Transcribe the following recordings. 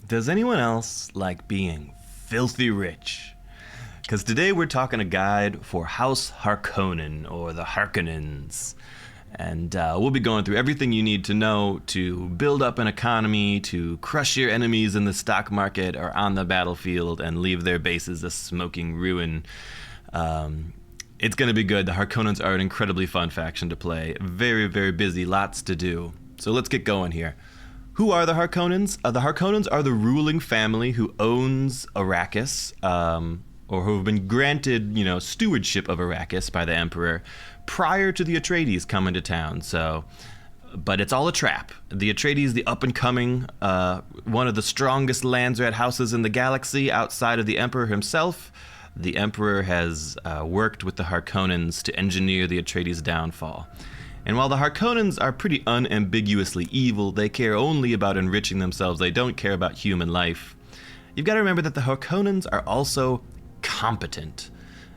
Does anyone else like being filthy rich? Because today we're talking a guide for House Harkonnen, or the Harkonnens. And we'll be going through everything you need to know to build up an economy, to crush your enemies in the stock market or on the battlefield and leave their bases a smoking ruin. It's going to be good. The Harkonnens are an incredibly fun faction to play. Very, very busy, lots to do. So let's get going here. Who are the Harkonnens? The Harkonnens are the ruling family who owns Arrakis, or who have been granted, stewardship of Arrakis by the Emperor prior to the Atreides coming to town. But it's all a trap. The Atreides, the up-and-coming, one of the strongest Landsrat houses in the galaxy outside of the Emperor himself. The Emperor has worked with the Harkonnens to engineer the Atreides' downfall. And while the Harkonnens are pretty unambiguously evil, they care only about enriching themselves. They don't care about human life. You've got to remember that the Harkonnens are also competent.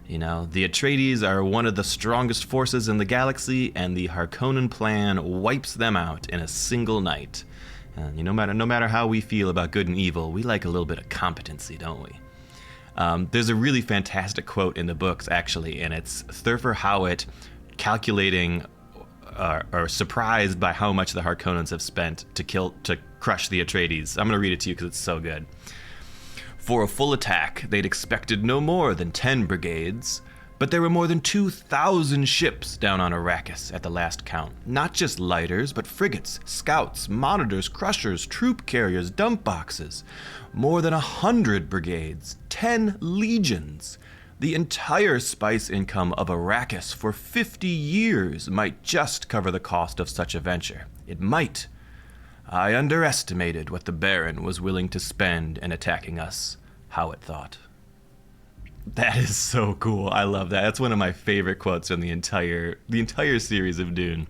The Atreides are one of the strongest forces in the galaxy, and the Harkonnen plan wipes them out in a single night. And no matter how we feel about good and evil, we like a little bit of competency, don't we? There's a really fantastic quote in the books, actually, and it's Thurfer Howat calculating or surprised by how much the Harkonnens have spent to crush the Atreides. I'm going to read it to you because it's so good. For a full attack, they'd expected no more than 10 brigades, but there were more than 2,000 ships down on Arrakis at the last count. Not just lighters, but frigates, scouts, monitors, crushers, troop carriers, dump boxes. More than 100 brigades, 10 legions. The entire spice income of Arrakis for 50 years might just cover the cost of such a venture. It might. I underestimated what the Baron was willing to spend in attacking us, Howat thought. That is so cool. I love that. That's one of my favorite quotes from the entire series of Dune.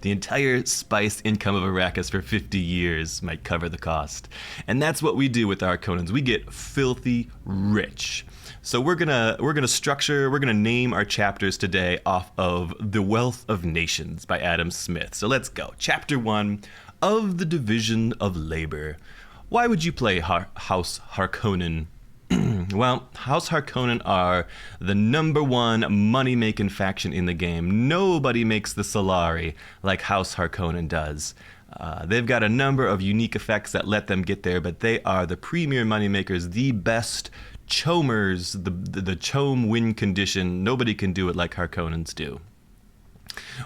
The entire spice income of Arrakis for 50 years might cover the cost. And that's what we do with our Harkonnens. We get filthy rich. So we're gonna name our chapters today off of The Wealth of Nations by Adam Smith. So let's go. Chapter 1, Of the Division of Labor. Why would you play House Harkonnen? Well, House Harkonnen are the #1 money-making faction in the game. Nobody makes the Solari like House Harkonnen does. They've got a number of unique effects that let them get there, but they are the premier moneymakers, the best chomers, the chom win condition. Nobody can do it like Harkonnens do.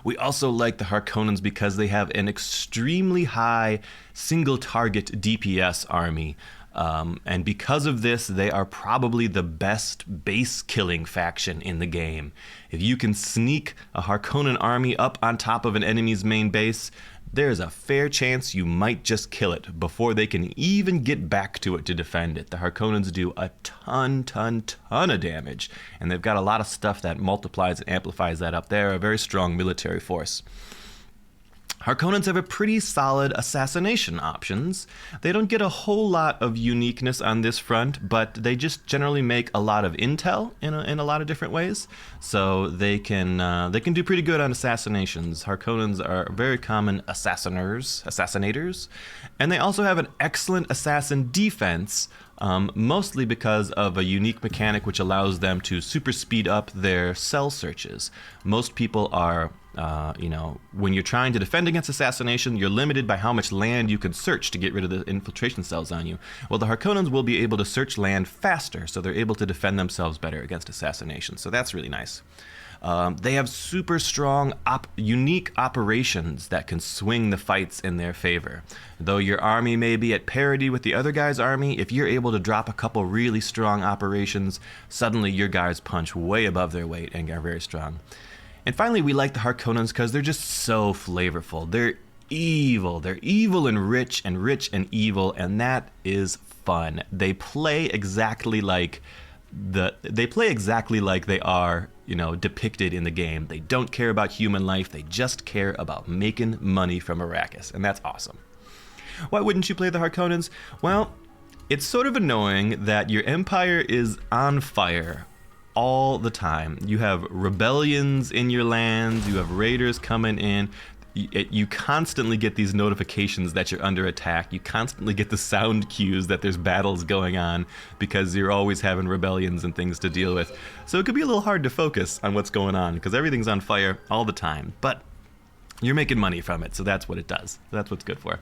We also like the Harkonnens because they have an extremely high single-target DPS army. And because of this, they are probably the best base-killing faction in the game. If you can sneak a Harkonnen army up on top of an enemy's main base, there's a fair chance you might just kill it before they can even get back to it to defend it. The Harkonnens do a ton of damage, and they've got a lot of stuff that multiplies and amplifies that up. They're a very strong military force. Harkonnens have a pretty solid assassination options. They don't get a whole lot of uniqueness on this front, but they just generally make a lot of intel in a lot of different ways. So they can do pretty good on assassinations. Harkonnens are very common assassinators, and they also have an excellent assassin defense. Mostly because of a unique mechanic which allows them to super speed up their cell searches. Most people are, when you're trying to defend against assassination, you're limited by how much land you can search to get rid of the infiltration cells on you. Well, the Harkonnens will be able to search land faster, so they're able to defend themselves better against assassination. So that's really nice. They have super strong, unique operations that can swing the fights in their favor. Though your army may be at parity with the other guy's army, if you're able to drop a couple really strong operations, suddenly your guys punch way above their weight and are very strong. And finally, we like the Harkonnens because they're just so flavorful. They're evil. They're evil and rich and evil, and that is fun. They play exactly like they are, depicted in the game. They don't care about human life. They just care about making money from Arrakis, and that's awesome. Why wouldn't you play the Harkonnens? Well, it's sort of annoying that your empire is on fire all the time. You have rebellions in your lands. You have raiders coming in. you constantly get these notifications that you're under attack. You constantly get the sound cues that there's battles going on because you're always having rebellions and things to deal with. So it could be a little hard to focus on what's going on because everything's on fire all the time. But you're making money from it, so that's what it does. That's what's good for.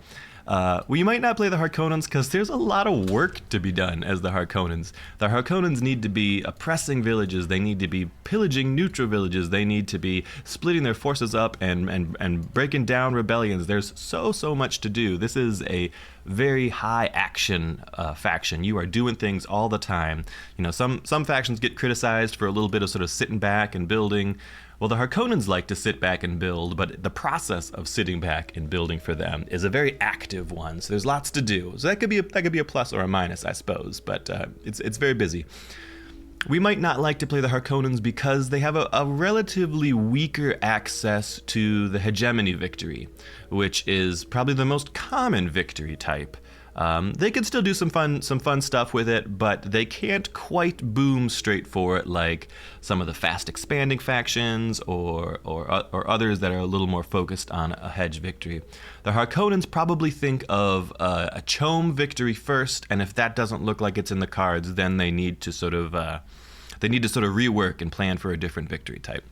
Well, you might not play the Harkonnens because there's a lot of work to be done as the Harkonnens. The Harkonnens need to be oppressing villages. They need to be pillaging neutral villages. They need to be splitting their forces up and breaking down rebellions. There's so much to do. This is a very high action faction. You are doing things all the time. You know, some factions get criticized for a little bit of sort of sitting back and building. Well, the Harkonnens like to sit back and build, but the process of sitting back and building for them is a very active one. So there's lots to do. So that could be a plus or a minus, I suppose, but it's very busy. We might not like to play the Harkonnens because they have a relatively weaker access to the hegemony victory, which is probably the most common victory type. They could still do some fun stuff with it, but they can't quite boom straight for it like some of the fast expanding factions or others that are a little more focused on a hedge victory. The Harkonnens probably think of a chome victory first, and if that doesn't look like it's in the cards, then they need to sort of rework and plan for a different victory type.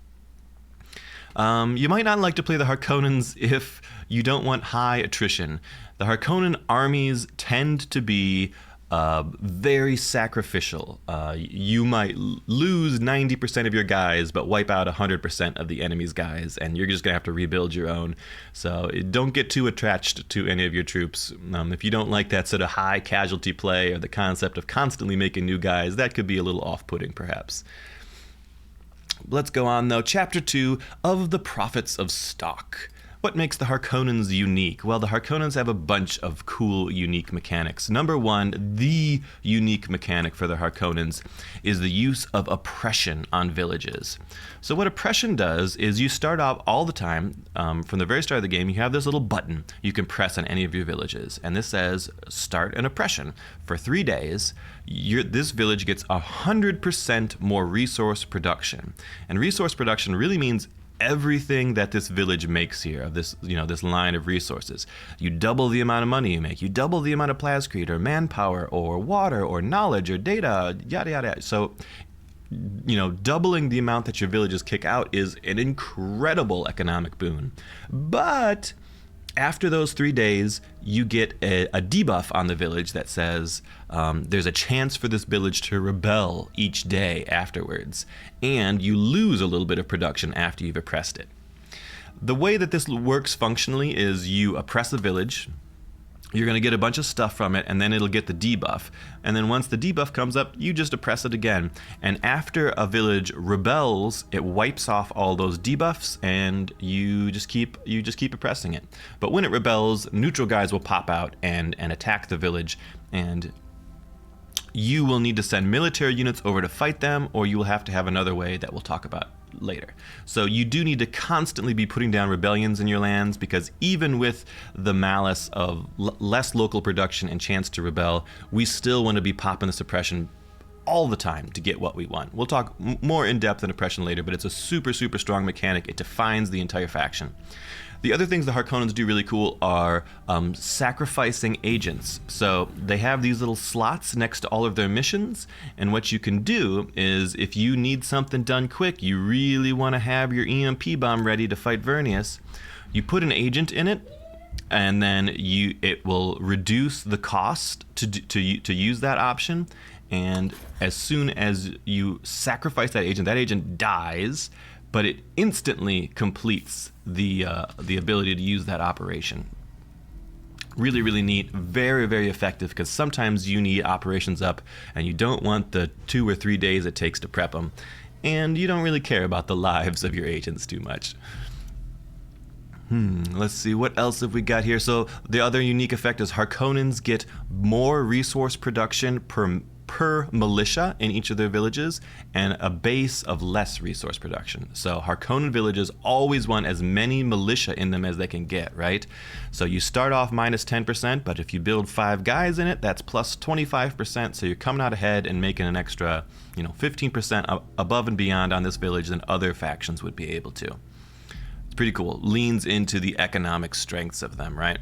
You might not like to play the Harkonnens if you don't want high attrition. The Harkonnen armies tend to be very sacrificial. You might lose 90% of your guys, but wipe out 100% of the enemy's guys, and you're just going to have to rebuild your own. So don't get too attached to any of your troops. If you don't like that sort of high casualty play or the concept of constantly making new guys, that could be a little off-putting, perhaps. Let's go on, though. Chapter 2 of the Prophets of Stock. What makes the Harkonnens unique? Well, the Harkonnens have a bunch of cool, unique mechanics. Number one, the unique mechanic for the Harkonnens is the use of oppression on villages. So what oppression does is you start off all the time, from the very start of the game, you have this little button you can press on any of your villages. And this says, start an oppression. For 3 days, this village gets 100% more resource production. And resource production really means everything that this village makes here, of this, this line of resources. You double the amount of money you make. You double the amount of plascrete or manpower or water or knowledge or data, yada, yada. So, doubling the amount that your villages kick out is an incredible economic boon. But after those 3 days, you get a debuff on the village that says there's a chance for this village to rebel each day afterwards, and you lose a little bit of production after you've oppressed it. The way that this works functionally is you oppress a village, you're going to get a bunch of stuff from it, and then it'll get the debuff. And then once the debuff comes up, you just oppress it again. And after a village rebels, it wipes off all those debuffs, and you just keep oppressing it. But when it rebels, neutral guys will pop out and attack the village, and you will need to send military units over to fight them, or you will have to have another way that we'll talk about later. So you do need to constantly be putting down rebellions in your lands, because even with the malice of less local production and chance to rebel, we still want to be popping the suppression all the time to get what we want. We'll talk more in depth on oppression later, but it's a super strong mechanic. It defines the entire faction. The other things the Harkonnens do really cool are sacrificing agents. So they have these little slots next to all of their missions, and what you can do is if you need something done quick, you really want to have your EMP bomb ready to fight Vernius, you put an agent in it, and then it will reduce the cost to use that option. And as soon as you sacrifice that agent dies, but it instantly completes the ability to use that operation. Really neat, very effective, because sometimes you need operations up and you don't want the 2 or 3 days it takes to prep them, and you don't really care about the lives of your agents too much. Let's see, what else have we got here? So the other unique effect is Harkonnens get more resource production per militia in each of their villages, and a base of less resource production. So Harkonnen villages always want as many militia in them as they can get, right? So you start off minus 10%, but if you build 5 guys in it, that's plus 25%, so you're coming out ahead and making an extra 15% above and beyond on this village than other factions would be able to. It's pretty cool. Leans into the economic strengths of them, right?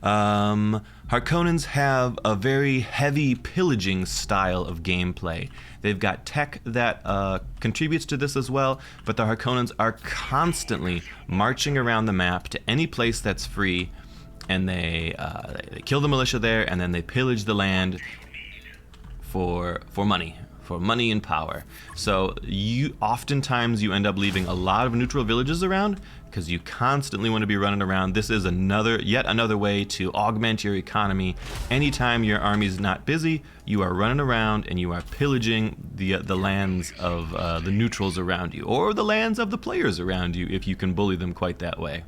Harkonnens have a very heavy pillaging style of gameplay. They've got tech that contributes to this as well, but the Harkonnens are constantly marching around the map to any place that's free, and they kill the militia there, and then they pillage the land for money. For money and power. So oftentimes you end up leaving a lot of neutral villages around because you constantly want to be running around. This is yet another way to augment your economy. Anytime your army's not busy, you are running around and you are pillaging the lands of the neutrals around you, or the lands of the players around you if you can bully them quite that way.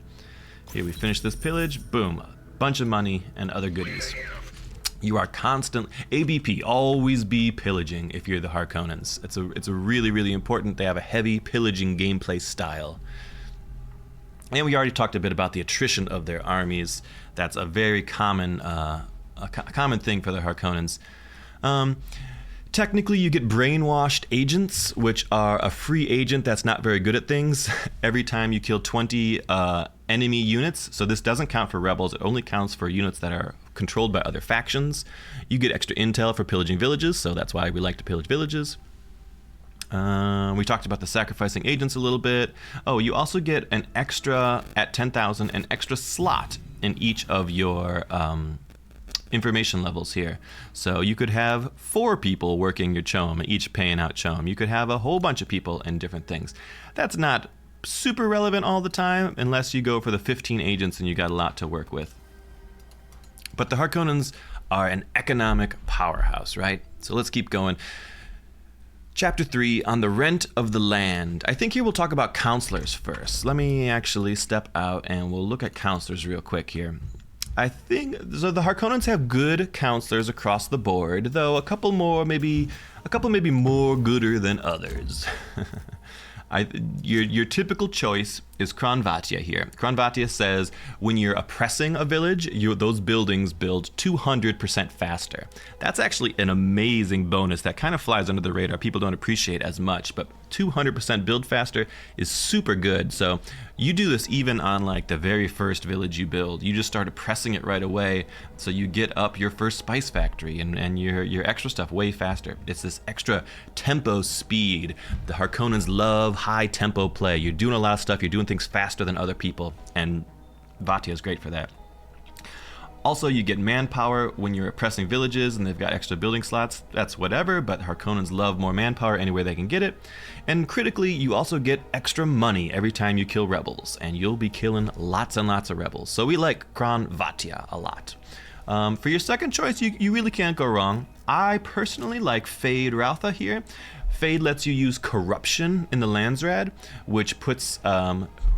Here, we finish this pillage, boom, a bunch of money and other goodies. You are constant ABP, always be pillaging if you're the Harkonnens. It's a really, really important. They have a heavy pillaging gameplay style. And we already talked a bit about the attrition of their armies. That's a very common common thing for the Harkonnens. Technically, you get brainwashed agents, which are a free agent that's not very good at things. Every time you kill 20 enemy units, so this doesn't count for rebels, it only counts for units that are controlled by other factions. You get extra intel for pillaging villages, so that's why we like to pillage villages. We talked about the sacrificing agents a little bit. Oh, you also get an extra, at 10,000, an extra slot in each of your information levels here. So you could have 4 people working your chome, each paying out chome. You could have a whole bunch of people in different things. That's not super relevant all the time unless you go for the 15 agents and you got a lot to work with. But the Harkonnens are an economic powerhouse, right? So let's keep going. Chapter 3, on the rent of the land. I think here we'll talk about counselors first. Let me actually step out and we'll look at counselors real quick here. I think, so the Harkonnens have good counselors across the board, though a couple maybe more gooder than others. Your typical choice is Kronvatia here. Kronvatia says when you're oppressing a village, those buildings build 200% faster. That's actually an amazing bonus that kind of flies under the radar. People don't appreciate as much, but 200% build faster is super good. So you do this even on like the very first village you build. You just start oppressing it right away, so you get up your first spice factory and your extra stuff way faster. It's this extra tempo speed. The Harkonnens love high tempo play. You're doing a lot of stuff, you're doing things faster than other people, and Vatia is great for that. Also, you get manpower when you're oppressing villages and they've got extra building slots. That's whatever, but Harkonnens love more manpower anywhere they can get it. And critically, you also get extra money every time you kill rebels, and you'll be killing lots and lots of rebels. So we like Kronvatia a lot. For your second choice, you really can't go wrong. I personally like Fade Rautha here. Fade lets you use corruption in the Landsrad, which puts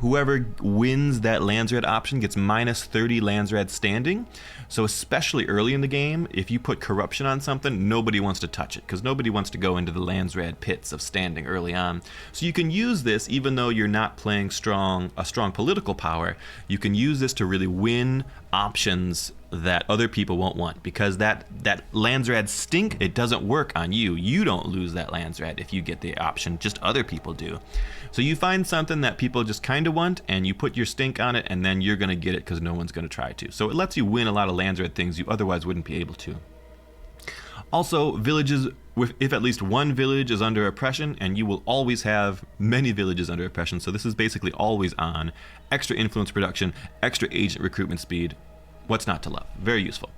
whoever wins that Landsrad option gets minus 30 Landsrad standing. So especially early in the game, if you put corruption on something, nobody wants to touch it, because nobody wants to go into the Landsrad pits of standing early on. So you can use this even though you're not playing a strong political power. You can use this to really win options that other people won't want, because that Landsrad stink, it doesn't work on you. You don't lose that Landsrad if you get the option, just other people do. So you find something that people just kind of want and you put your stink on it, and then you're going to get it because no one's going to try to. So it lets you win a lot of Landsrad things you otherwise wouldn't be able to. Also, villages, if at least one village is under oppression, and you will always have many villages under oppression, so this is basically always on. Extra influence production, extra agent recruitment speed. What's not to love? Very useful.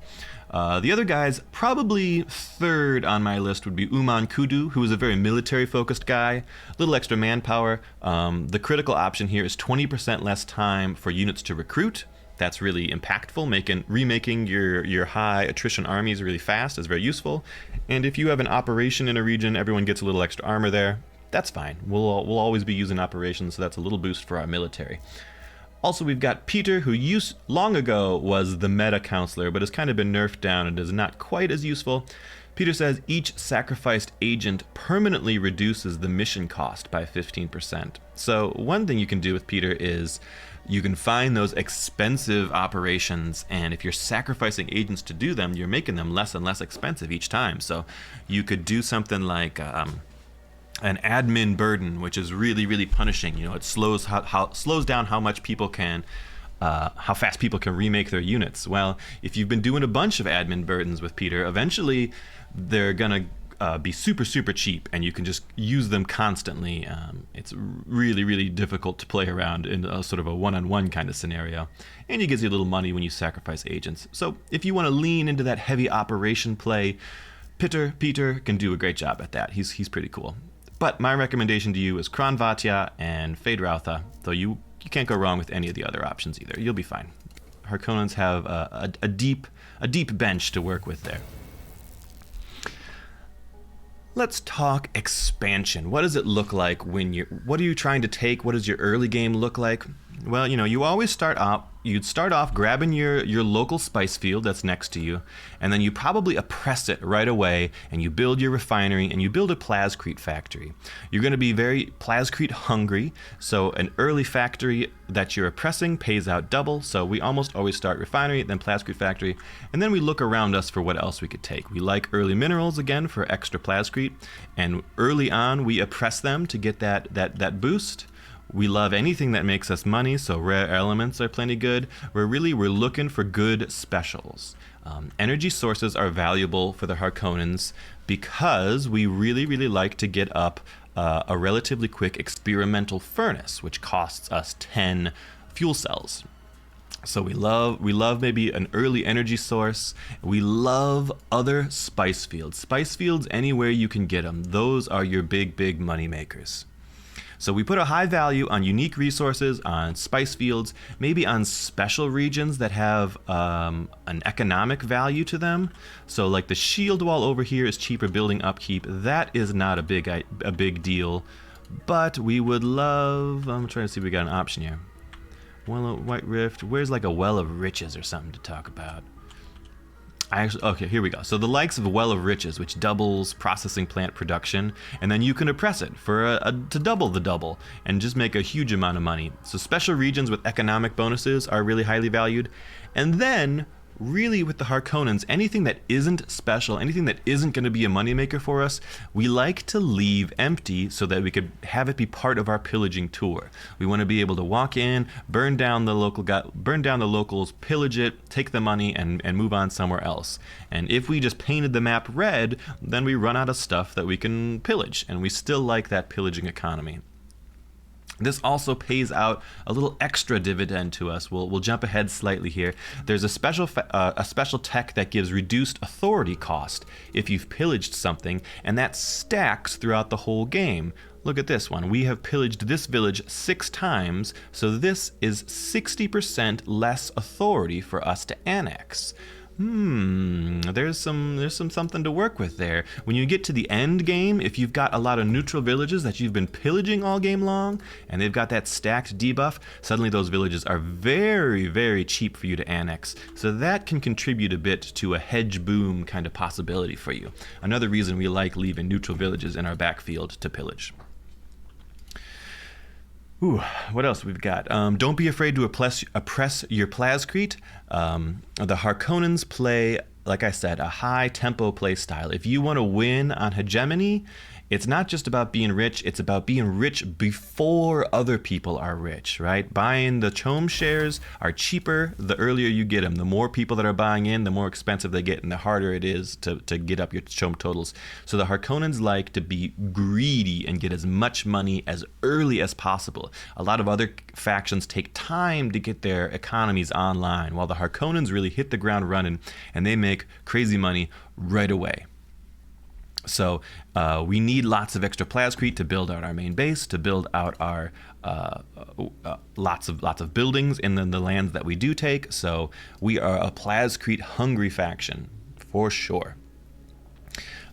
The other guys, probably third on my list would be Uman Kudu, who is a very military-focused guy. A little extra manpower. The critical option here is 20% less time for units to recruit. That's really impactful. Remaking your high attrition armies really fast is very useful. And if you have an operation in a region, everyone gets a little extra armor there. That's fine. We'll always be using operations, so that's a little boost for our military. Also, we've got Peter, who long ago was the meta counselor, but has kind of been nerfed down and is not quite as useful. Peter says each sacrificed agent permanently reduces the mission cost by 15%. So one thing you can do with Peter is you can find those expensive operations, and if you're sacrificing agents to do them, you're making them less and less expensive each time. So you could do something like an admin burden, which is really, really punishing. It slows down how much people can, how fast people can remake their units. Well, if you've been doing a bunch of admin burdens with Peter, eventually they're gonna be super, super cheap, and you can just use them constantly. It's really, really difficult to play around in a sort of a one-on-one kind of scenario, and he gives you a little money when you sacrifice agents. So if you want to lean into that heavy operation play, Peter can do a great job at that. He's pretty cool. But my recommendation to you is Kronvatya and Feyd-Rautha, though you can't go wrong with any of the other options either. You'll be fine. Harkonnens have a deep bench to work with there. Let's talk expansion. What does it look like what are you trying to take? What does your early game look like? Well, you always you'd start off grabbing your local spice field that's next to you, and then you probably oppress it right away, and you build your refinery, and you build a plascrete factory. You're going to be very plascrete hungry, so an early factory that you're oppressing pays out double, so we almost always start refinery, then plascrete factory, and then we look around us for what else we could take. We like early minerals, again, for extra plascrete, and early on we oppress them to get that boost. We love anything that makes us money, so rare elements are plenty good. We're looking for good specials. Energy sources are valuable for the Harkonnens because we really, really like to get up a relatively quick experimental furnace, which costs us 10 fuel cells. So we love maybe an early energy source. We love other spice fields. Spice fields anywhere you can get them. Those are your big money makers. So we put a high value on unique resources, on spice fields, maybe on special regions that have an economic value to them. So like the shield wall over here is cheaper building upkeep. That is not a big deal, but we would love, I'm trying to see if we got an option here. Well, White Rift, where's like a Well of Riches or something to talk about? Okay, here we go. So the likes of a Well of Riches, which doubles processing plant production, and then you can oppress it to double the double and just make a huge amount of money. So special regions with economic bonuses are really highly valued. And then, really with the Harkonnens, anything that isn't special, anything that isn't going to be a moneymaker for us, we like to leave empty so that we could have it be part of our pillaging tour. We want to be able to walk in, burn down the locals, pillage it, take the money, and move on somewhere else. And if we just painted the map red, then we run out of stuff that we can pillage, and we still like that pillaging economy. This also pays out a little extra dividend to us. We'll jump ahead slightly here. There's a special tech that gives reduced authority cost if you've pillaged something, and that stacks throughout the whole game. Look at this one. We have pillaged this village 6 times, so this is 60% less authority for us to annex. There's something to work with there. When you get to the end game, if you've got a lot of neutral villages that you've been pillaging all game long, and they've got that stacked debuff, suddenly those villages are very, very cheap for you to annex. So that can contribute a bit to a hedge boom kind of possibility for you. Another reason we like leaving neutral villages in our backfield to pillage. Ooh, what else we've got? Don't be afraid to oppress your plascrete. The Harkonnens play, like I said, a high tempo play style. If you want to win on hegemony, it's not just about being rich, it's about being rich before other people are rich, right? Buying the Chom shares are cheaper the earlier you get them. The more people that are buying in, the more expensive they get, and the harder it is to get up your Chom totals. So the Harkonnens like to be greedy and get as much money as early as possible. A lot of other factions take time to get their economies online, while the Harkonnens really hit the ground running, and they make crazy money right away. So we need lots of extra plascrete to build out our main base, to build out our lots of buildings in the lands that we do take. So we are a plascrete hungry faction for sure.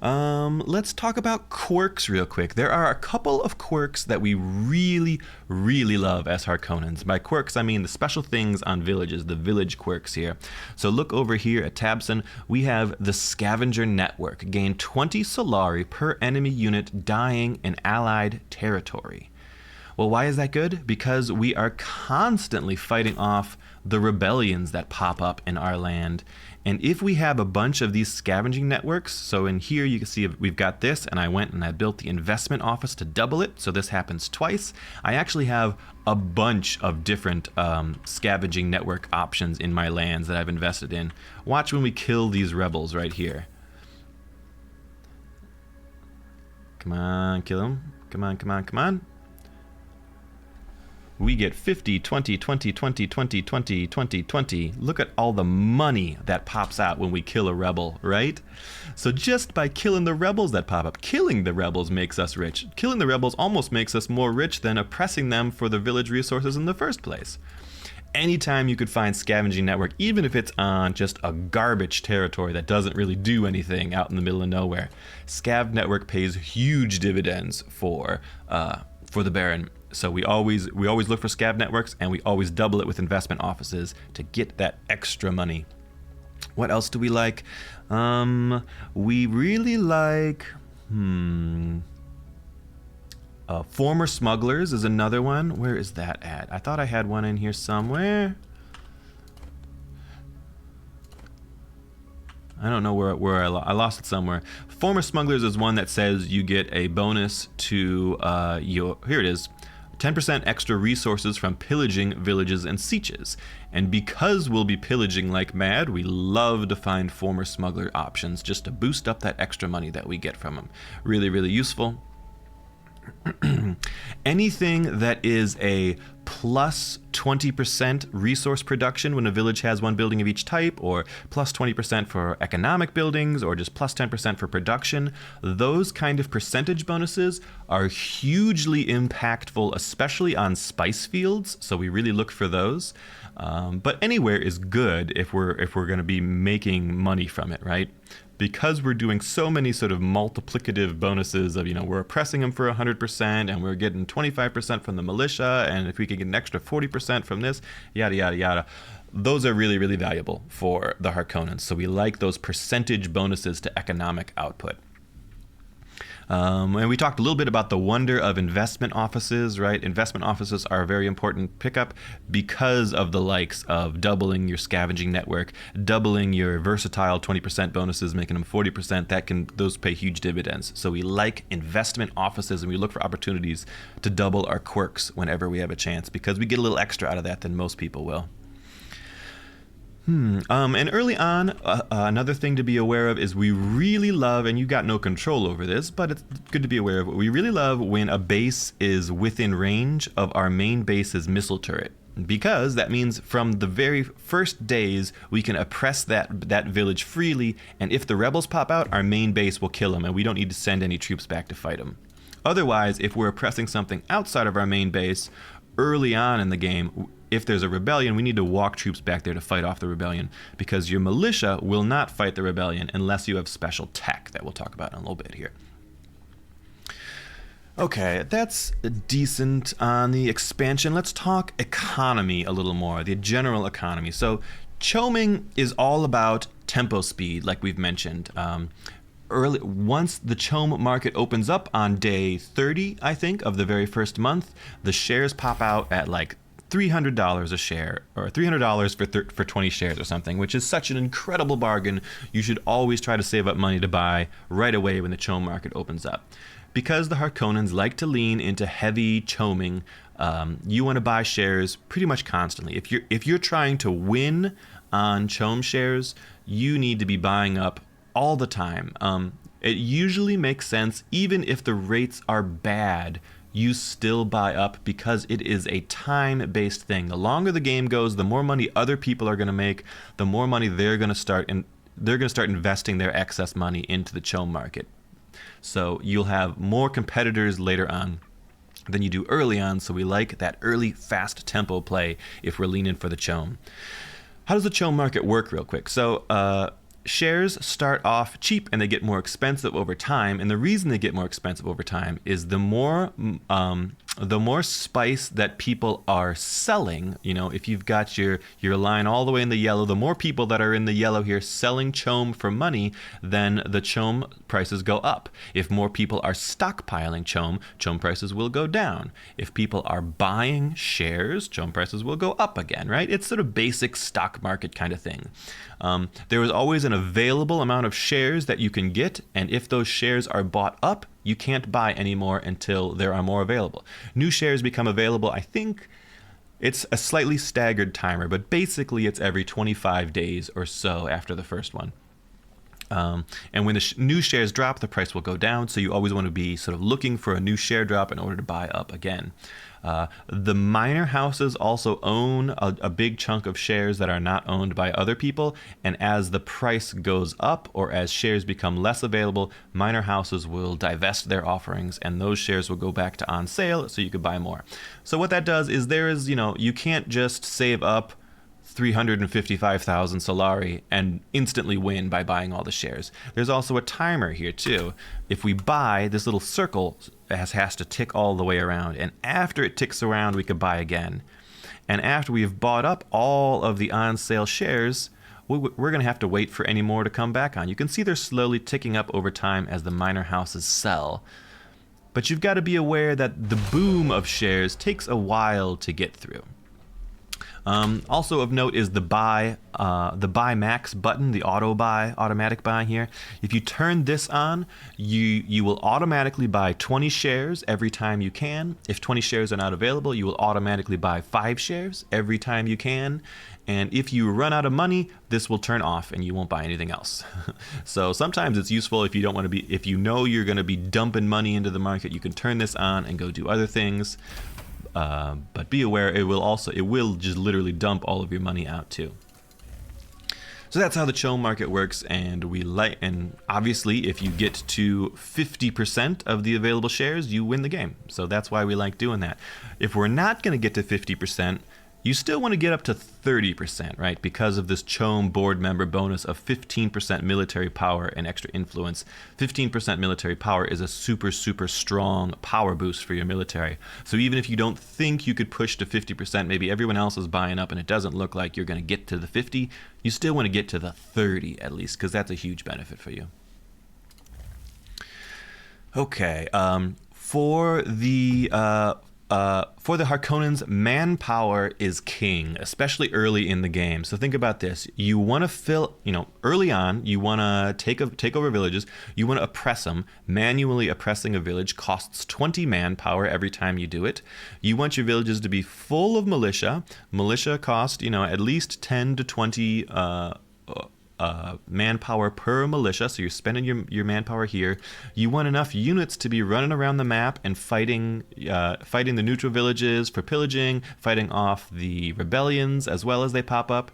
Let's talk about quirks real quick. There are a couple of quirks that we really, really love as Harkonnens. By quirks, I mean the special things on villages, the village quirks here. So look over here at Tabson. We have the Scavenger Network. Gain 20 Solari per enemy unit dying in allied territory. Well, why is that good? Because we are constantly fighting off the rebellions that pop up in our land. And if we have a bunch of these scavenging networks, so in here you can see we've got this, and I went and I built the investment office to double it, so this happens twice. I actually have a bunch of different scavenging network options in my lands that I've invested in. Watch when we kill these rebels right here. Come on, kill them. Come on, come on, come on. We get 50, 20, 20, 20, 20, 20, 20, 20. Look at all the money that pops out when we kill a rebel, right? So just by killing the rebels that pop up, killing the rebels makes us rich. Killing the rebels almost makes us more rich than oppressing them for the village resources in the first place. Anytime you could find scavenging network, even if it's on just a garbage territory that doesn't really do anything out in the middle of nowhere, scav network pays huge dividends for the Baron. So we always look for scav networks, and we always double it with investment offices to get that extra money. What else do we like? We really like former smugglers is another one. Where is that at? I thought I had one in here somewhere. I don't know where I lost it somewhere. Former smugglers is one that says you get a bonus to your, here it is, 10% extra resources from pillaging villages and sieges. And because we'll be pillaging like mad, we love to find former smuggler options just to boost up that extra money that we get from them. Really, really useful. Anything that is a plus 20% resource production when a village has one building of each type, or plus 20% for economic buildings, or just plus 10% for production, those kind of percentage bonuses are hugely impactful, especially on spice fields, so we really look for those. But anywhere is good if we're going to be making money from it, right? Because we're doing so many sort of multiplicative bonuses of, we're oppressing them for 100% and we're getting 25% from the militia, and if we can get an extra 40% from this, yada, yada, yada. Those are really, really valuable for the Harkonnens. So we like those percentage bonuses to economic output. And we talked a little bit about the wonder of investment offices, right? Investment offices are a very important pickup because of the likes of doubling your scavenging network, doubling your versatile 20% bonuses, making them 40%. Those pay huge dividends. So we like investment offices, and we look for opportunities to double our quirks whenever we have a chance, because we get a little extra out of that than most people will. And early on, another thing to be aware of is we really love, and you got no control over this, but it's good to be aware of, we really love when a base is within range of our main base's missile turret. Because that means from the very first days, we can oppress that village freely, and if the rebels pop out, our main base will kill them, and we don't need to send any troops back to fight them. Otherwise, if we're oppressing something outside of our main base, early on in the game, if there's a rebellion, we need to walk troops back there to fight off the rebellion, because your militia will not fight the rebellion unless you have special tech that we'll talk about in a little bit here. Okay, that's decent on the expansion. Let's talk economy a little more, the general economy. So choming is all about tempo speed, like we've mentioned. Once the chom market opens up on day 30, I think, of the very first month, the shares pop out at like $300 a share, or $300 for 20 shares or something, which is such an incredible bargain. You should always try to save up money to buy right away when the chom market opens up. Because the Harkonnens like to lean into heavy choming, you want to buy shares pretty much constantly. If you're trying to win on chom shares, you need to be buying up all the time. It usually makes sense, even if the rates are bad, you still buy up, because it is a time-based thing. The longer the game goes, the more money other people are going to make, the more money they're going to start investing their excess money into the chom market. So you'll have more competitors later on than you do early on, so we like that early fast tempo play if we're leaning for the chom. How does the chom market work real quick? So shares start off cheap and they get more expensive over time, and the reason they get more expensive over time is the more the more spice that people are selling, if you've got your line all the way in the yellow, the more people that are in the yellow here selling chome for money, then the chome prices go up. If more people are stockpiling chome prices will go down. If people are buying shares, chome prices will go up again, right? It's sort of basic stock market kind of thing. There is always an available amount of shares that you can get, and if those shares are bought up, you can't buy anymore until there are more available. New shares become available, I think it's a slightly staggered timer, but basically it's every 25 days or so after the first one. And when the new shares drop, the price will go down, so you always want to be sort of looking for a new share drop in order to buy up again. The miner houses also own a big chunk of shares that are not owned by other people, and as the price goes up or as shares become less available, miner houses will divest their offerings and those shares will go back to on sale so you could buy more. So what that does is you can't just save up 355,000 Solari and instantly win by buying all the shares. There's also a timer here too. If we buy, this little circle has to tick all the way around, and after it ticks around we could buy again. And after we've bought up all of the on sale shares, we're going to have to wait for any more to come back on. You can see they're slowly ticking up over time as the miner houses sell. But you've got to be aware that the boom of shares takes a while to get through. Also of note is the buy max button, the automatic buy here. If you turn this on, you will automatically buy 20 shares every time you can. If 20 shares are not available, you will automatically buy 5 shares every time you can. And if you run out of money, this will turn off and you won't buy anything else. So sometimes it's useful if you don't want to be, if you know you're going to be dumping money into the market, you can turn this on and go do other things. But be aware, it will just literally dump all of your money out too. So that's how the chome market works, and and obviously if you get to 50% of the available shares, you win the game. So that's why we like doing that. If we're not going to get to 50%, you still want to get up to 30%, right? Because of this chome board member bonus of 15% military power and extra influence. 15% military power is a super, super strong power boost for your military. So even if you don't think you could push to 50%, maybe everyone else is buying up and it doesn't look like you're going to get to the 50, you still want to get to the 30 at least, because that's a huge benefit for you. Okay, for the Harkonnens, manpower is king, especially early in the game. So think about this. You want to early on, you want to take over villages. You want to oppress them. Manually oppressing a village costs 20 manpower every time you do it. You want your villages to be full of militia. Militia cost, at least 10 to 20 manpower per militia, so you're spending your manpower here. You want enough units to be running around the map and fighting the neutral villages for pillaging, fighting off the rebellions as well as they pop up.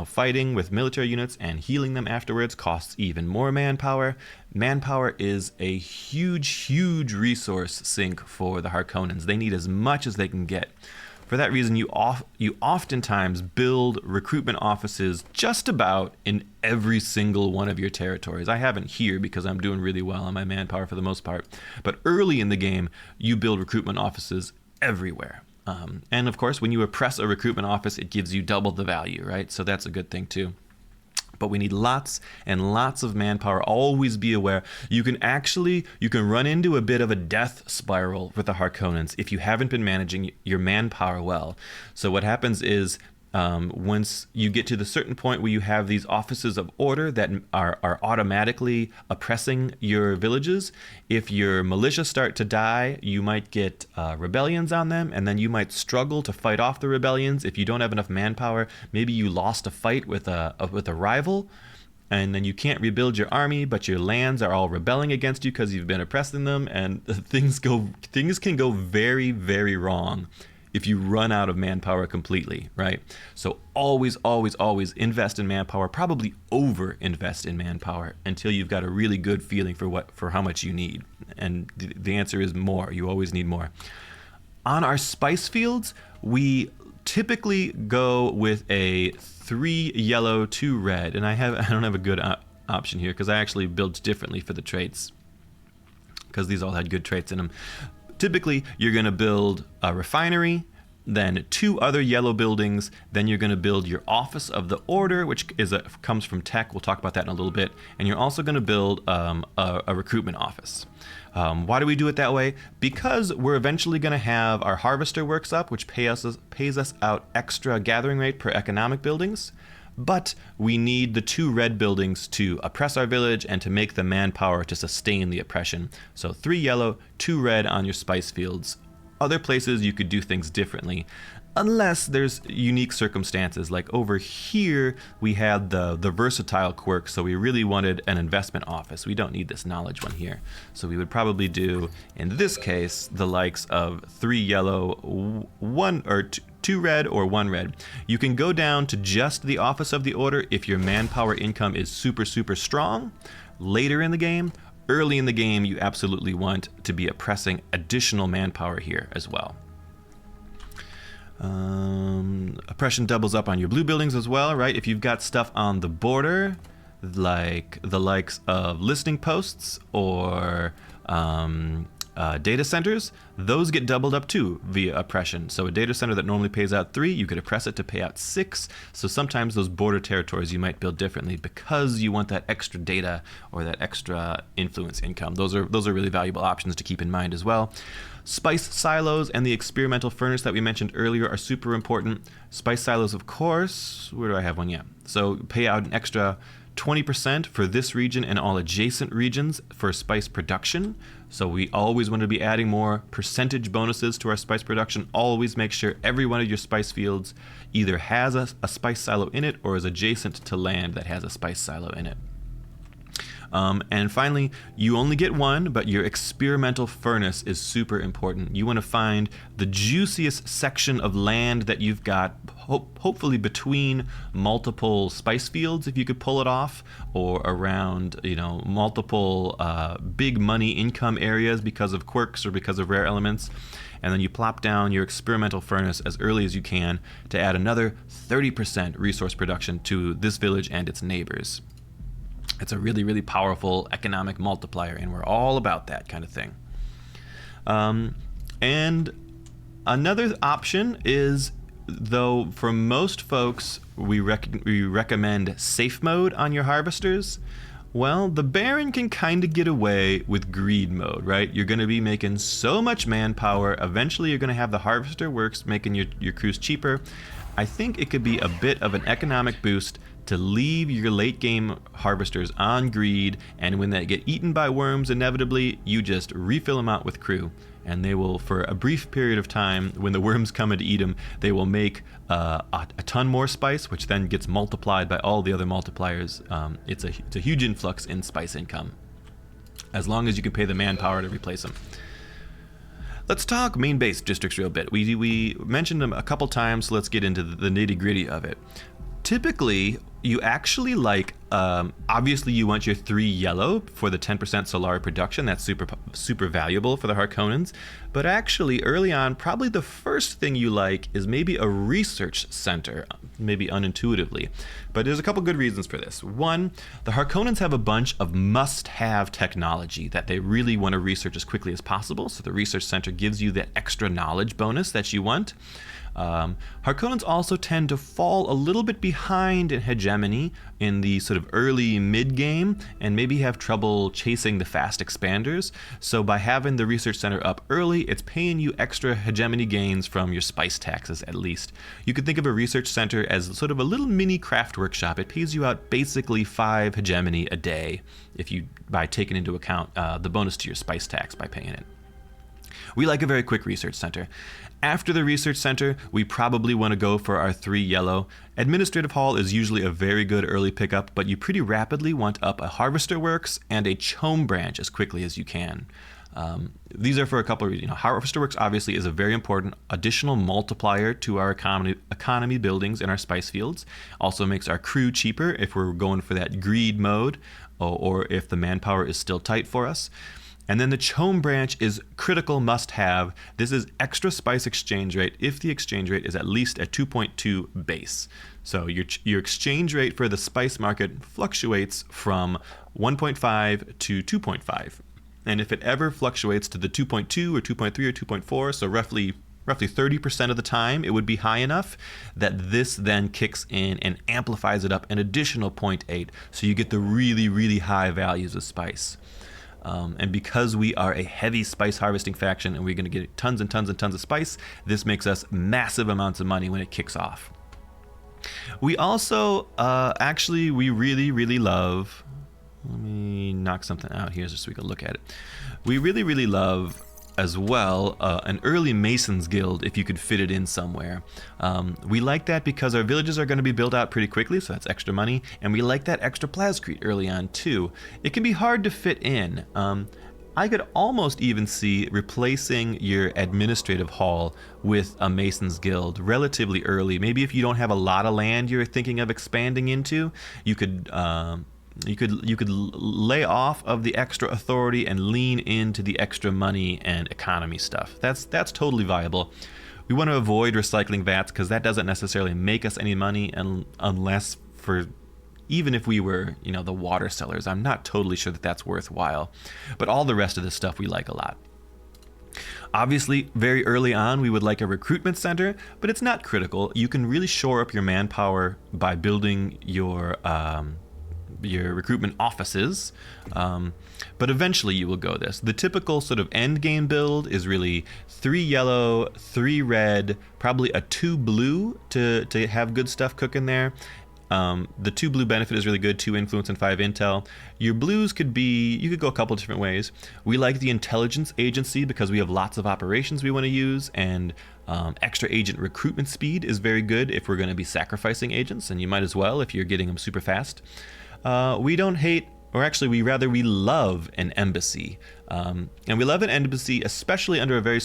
Fighting with military units and healing them afterwards costs even more manpower. Manpower is a huge resource sink for the Harkonnens. They need as much as they can get. For that reason, you oftentimes build recruitment offices just about in every single one of your territories. I haven't here because I'm doing really well on my manpower for the most part. But early in the game, you build recruitment offices everywhere. And of course, when you oppress a recruitment office, it gives you double the value, right? So that's a good thing too. But we need lots and lots of manpower. Always be aware. You can run into a bit of a death spiral with the Harkonnens if you haven't been managing your manpower well. So what happens is once you get to the certain point where you have these offices of order that are automatically oppressing your villages, if your militia start to die, you might get rebellions on them, and then you might struggle to fight off the rebellions. If you don't have enough manpower, maybe you lost a fight with a rival, and then you can't rebuild your army, but your lands are all rebelling against you because you've been oppressing them, and things can go very, very wrong if you run out of manpower completely, right? So always invest in manpower, probably over invest in manpower until you've got a really good feeling for how much you need. And the answer is more. You always need more. On our spice fields, we typically go with a 3 yellow, 2 red, and I don't have a good option here because I actually built differently for the traits because these all had good traits in them. typically, you're going to build a refinery, then 2 other yellow buildings, then you're going to build your office of the order, which comes from tech. We'll talk about that in a little bit. And you're also going to build a recruitment office. Why do we do it that way? Because we're eventually going to have our harvester works up, which pays us out extra gathering rate per economic buildings. But we need the 2 red buildings to oppress our village and to make the manpower to sustain the oppression. So 3 yellow, 2 red on your spice fields. Other places you could do things differently, unless there's unique circumstances. Like over here, we had the versatile quirk, so we really wanted an investment office. We don't need this knowledge one here. So we would probably do, in this case, the likes of 3 yellow, 1 or 2 red, or 1 red. You can go down to just the office of the order if your manpower income is super, super strong. Later in the game, early in the game, you absolutely want to be oppressing additional manpower here as well. Oppression doubles up on your blue buildings as well, right? If you've got stuff on the border, like the likes of listening posts or data centers, those get doubled up too via oppression. So a data center that normally pays out 3, you could oppress it to pay out 6. So sometimes those border territories you might build differently because you want that extra data or that extra influence income. Those are really valuable options to keep in mind as well. Spice silos and the experimental furnace that we mentioned earlier are super important. Spice silos, of course, where do I have one? Yeah. So pay out an extra 20% for this region and all adjacent regions for spice production. So we always want to be adding more percentage bonuses to our spice production. Always make sure every one of your spice fields either has a spice silo in it or is adjacent to land that has a spice silo in it. And finally, you only get 1, but your experimental furnace is super important. You want to find the juiciest section of land that you've got, hopefully between multiple spice fields, if you could pull it off, or around, multiple big money income areas because of quirks or because of rare elements. And then you plop down your experimental furnace as early as you can to add another 30% resource production to this village and its neighbors. It's a really, really powerful economic multiplier, and we're all about that kind of thing. And another option is, though for most folks, we recommend safe mode on your harvesters. Well, the Baron can kind of get away with greed mode, right? You're going to be making so much manpower. Eventually, you're going to have the harvester works making your crews cheaper. I think it could be a bit of an economic boost to leave your late game harvesters on greed, and when they get eaten by worms, inevitably, you just refill them out with crew. And they will, for a brief period of time, when the worms come in to eat them, they will make a ton more spice, which then gets multiplied by all the other multipliers. It's a huge influx in spice income, as long as you can pay the manpower to replace them. Let's talk main base districts real bit. We mentioned them a couple times, so let's get into the nitty-gritty of it. Typically, you actually obviously you want your 3 yellow for the 10% Solari production. That's super valuable for the Harkonnens. But actually, early on, probably the first thing you like is maybe a research center, maybe unintuitively. But there's a couple good reasons for this. One, the Harkonnens have a bunch of must-have technology that they really want to research as quickly as possible. So the research center gives you that extra knowledge bonus that you want. Harkonnens also tend to fall a little bit behind in hegemony in the sort of early mid-game and maybe have trouble chasing the fast expanders. So by having the research center up early, it's paying you extra hegemony gains from your spice taxes at least. You could think of a research center as sort of a little mini craft workshop. It pays you out basically 5 hegemony a day by taking into account the bonus to your spice tax by paying it. We like a very quick research center. After the research center, we probably want to go for our 3 yellow. Administrative hall is usually a very good early pickup, but you pretty rapidly want up a harvester works and a chome branch as quickly as you can. These are for a couple of reasons. Harvester works obviously is a very important additional multiplier to our economy buildings in our spice fields. Also makes our crew cheaper if we're going for that greed mode, or if the manpower is still tight for us. And then the chome branch is critical must-have. This is extra spice exchange rate if the exchange rate is at least at 2.2 base. So your exchange rate for the spice market fluctuates from 1.5 to 2.5. and if it ever fluctuates to the 2.2 or 2.3 or 2.4, so roughly 30% of the time, it would be high enough that this then kicks in and amplifies it up an additional 0.8, so you get the really, really high values of spice. And because we are a heavy spice harvesting faction and we're going to get tons and tons and tons of spice, this makes us massive amounts of money when it kicks off. We also, we really, really love, let me knock something out here just so we can look at it. We really, really love as well an early Masons Guild if you could fit it in somewhere. We like that because our villages are going to be built out pretty quickly, so that's extra money, and we like that extra plascrete early on too. It can be hard to fit in. I could almost even see replacing your administrative hall with a Masons Guild relatively early. Maybe if you don't have a lot of land you're thinking of expanding into, you could lay off of the extra authority and lean into the extra money and economy stuff. That's totally viable. We want to avoid recycling vats because that doesn't necessarily make us any money unless even if we were, the water sellers. I'm not totally sure that that's worthwhile. But all the rest of this stuff we like a lot. Obviously, very early on, we would like a recruitment center, but it's not critical. You can really shore up your manpower by building your recruitment offices, but eventually you will go this. The typical sort of end game build is really 3 yellow, 3 red, probably a 2 blue to have good stuff cooking there. The 2 blue benefit is really good, 2 influence and 5 intel. Your blues you could go a couple different ways. We like the intelligence agency because we have lots of operations we want to use, and extra agent recruitment speed is very good if we're going to be sacrificing agents, and you might as well if you're getting them super fast. We don't hate, or actually we love an embassy. And we love an embassy especially under a very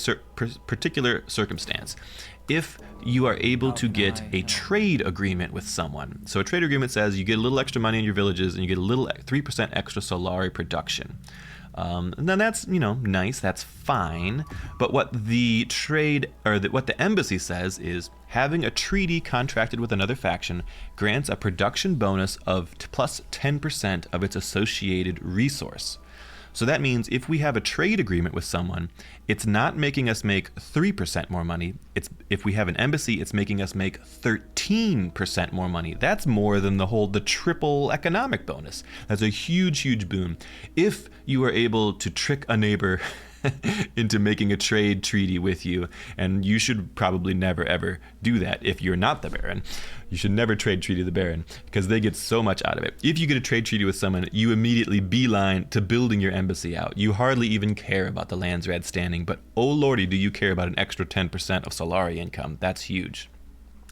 particular circumstance. If you are able to get a trade agreement with someone. So a trade agreement says you get a little extra money in your villages and you get a little 3% extra Solari production. And then that's, nice, that's fine. But what the what the embassy says is having a treaty contracted with another faction grants a production bonus of plus 10% of its associated resource. So that means if we have a trade agreement with someone, it's not making us make 3% more money. If we have an embassy, it's making us make 13% more money. That's more than the triple economic bonus. That's a huge, huge boon. If you are able to trick a neighbor into making a trade treaty with you, and you should probably never ever do that if you're not the Baron. You should never trade treaty with the Baron because they get so much out of it. If you get a trade treaty with someone, you immediately beeline to building your embassy out. You hardly even care about the lands red standing, but oh lordy, do you care about an extra 10% of Solari income. That's huge.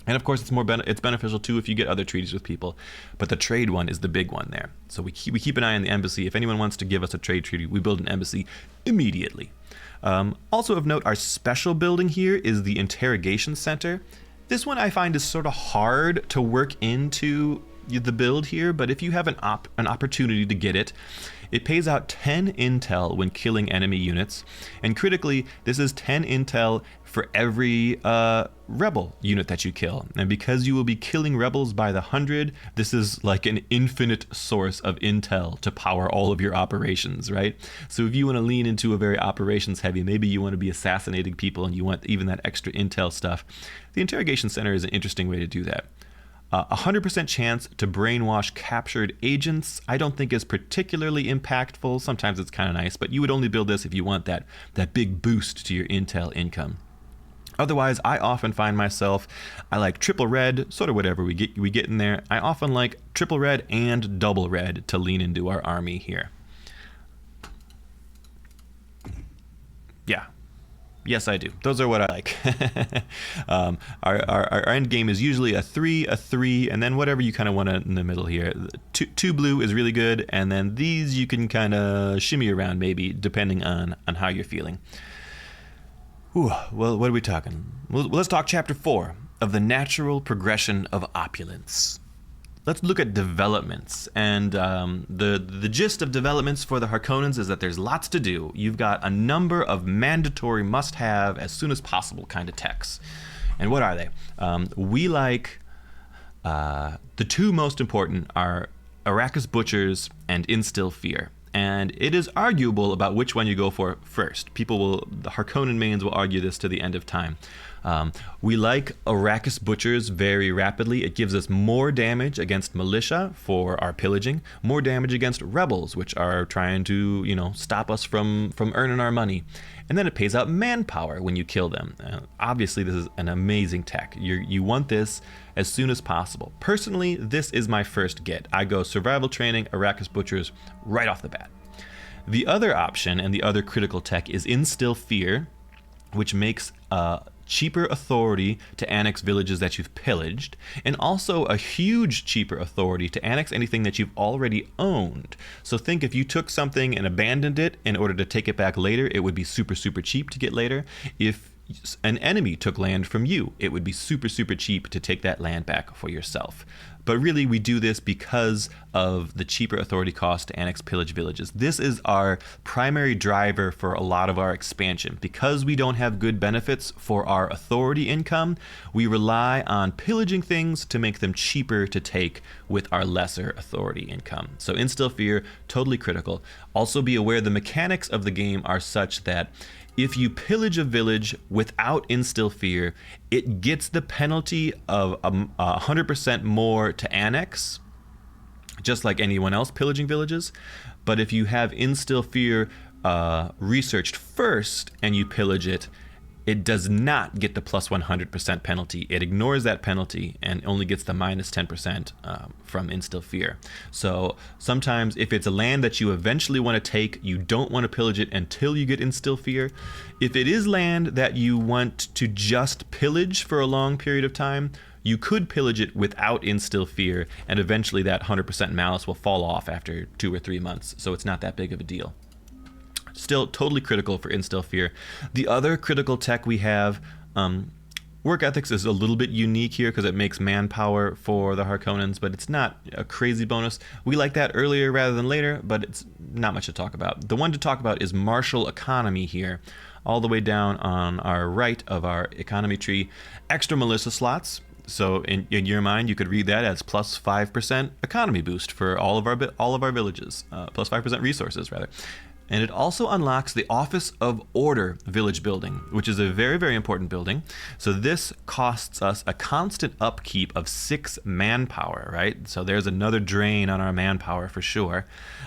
And of course, it's beneficial too if you get other treaties with people, but the trade one is the big one there. So we keep an eye on the embassy. If anyone wants to give us a trade treaty, we build an embassy immediately. Also of note, our special building here is the interrogation center. This one I find is sort of hard to work into the build here, but if you have an opportunity to get it, it pays out 10 intel when killing enemy units, and critically, this is 10 intel for every rebel unit that you kill. And because you will be killing rebels by the 100, this is like an infinite source of intel to power all of your operations, right? So if you want to lean into a very operations heavy, maybe you want to be assassinating people and you want even that extra intel stuff, the interrogation center is an interesting way to do that. 100% chance to brainwash captured agents, I don't think is particularly impactful. Sometimes it's kind of nice, but you would only build this if you want that big boost to your intel income. Otherwise, I often find myself, I like triple red, sort of whatever we get in there. I often like triple red and double red to lean into our army here. Yeah. Yes, I do. Those are what I like. Our end game is usually a 3, and then whatever you kind of want in the middle here. Two blue is really good, and then these you can kind of shimmy around maybe, depending on how you're feeling. Whew, well, what are we talking? Well, let's talk chapter 4 of the natural progression of opulence. Let's look at developments, and the gist of developments for the Harkonnens is that there's lots to do. You've got a number of mandatory must-have as soon as possible kind of techs. And what are they? We like the 2 most important are Arrakis Butchers and Instill Fear. And it is arguable about which one you go for first. The Harkonnen mains will argue this to the end of time. We like Arrakis Butchers very rapidly. It gives us more damage against militia for our pillaging, more damage against rebels, which are trying to, stop us from earning our money. And then it pays out manpower when you kill them. Obviously, this is an amazing tech. You want this as soon as possible. Personally, this is my first get. I go survival training, Arrakis Butchers, right off the bat. The other option and the other critical tech is Instill Fear, which makes cheaper authority to annex villages that you've pillaged, and also a huge cheaper authority to annex anything that you've already owned. So think if you took something and abandoned it in order to take it back later, it would be super, super cheap to get later. If an enemy took land from you, it would be super, super cheap to take that land back for yourself. But really, we do this because of the cheaper authority cost to annex pillage villages. This is our primary driver for a lot of our expansion. Because we don't have good benefits for our authority income, we rely on pillaging things to make them cheaper to take with our lesser authority income. So Instill Fear, totally critical. Also be aware the mechanics of the game are such that if you pillage a village without Instill Fear, it gets the penalty of 100% more to annex, just like anyone else pillaging villages. But if you have Instill Fear researched first and you pillage it, it does not get the plus 100% penalty. It ignores that penalty and only gets the minus 10% from Instill Fear. So sometimes if it's a land that you eventually want to take, you don't want to pillage it until you get Instill Fear. If it is land that you want to just pillage for a long period of time, you could pillage it without Instill Fear, and eventually that 100% malice will fall off after 2 or 3 months, so it's not that big of a deal. Still totally critical for Instill Fear. The other critical tech we have, work ethics is a little bit unique here because it makes manpower for the Harkonnens, but it's not a crazy bonus. We like that earlier rather than later, but it's not much to talk about. The one to talk about is martial economy here, all the way down on our right of our economy tree. Extra militia slots. So in your mind, you could read that as plus 5% economy boost for all of our villages, plus 5% resources rather. And it also unlocks the Office of Order village building, which is a very, very important building. So this costs us a constant upkeep of 6 manpower, right? So there's another drain on our manpower for sure.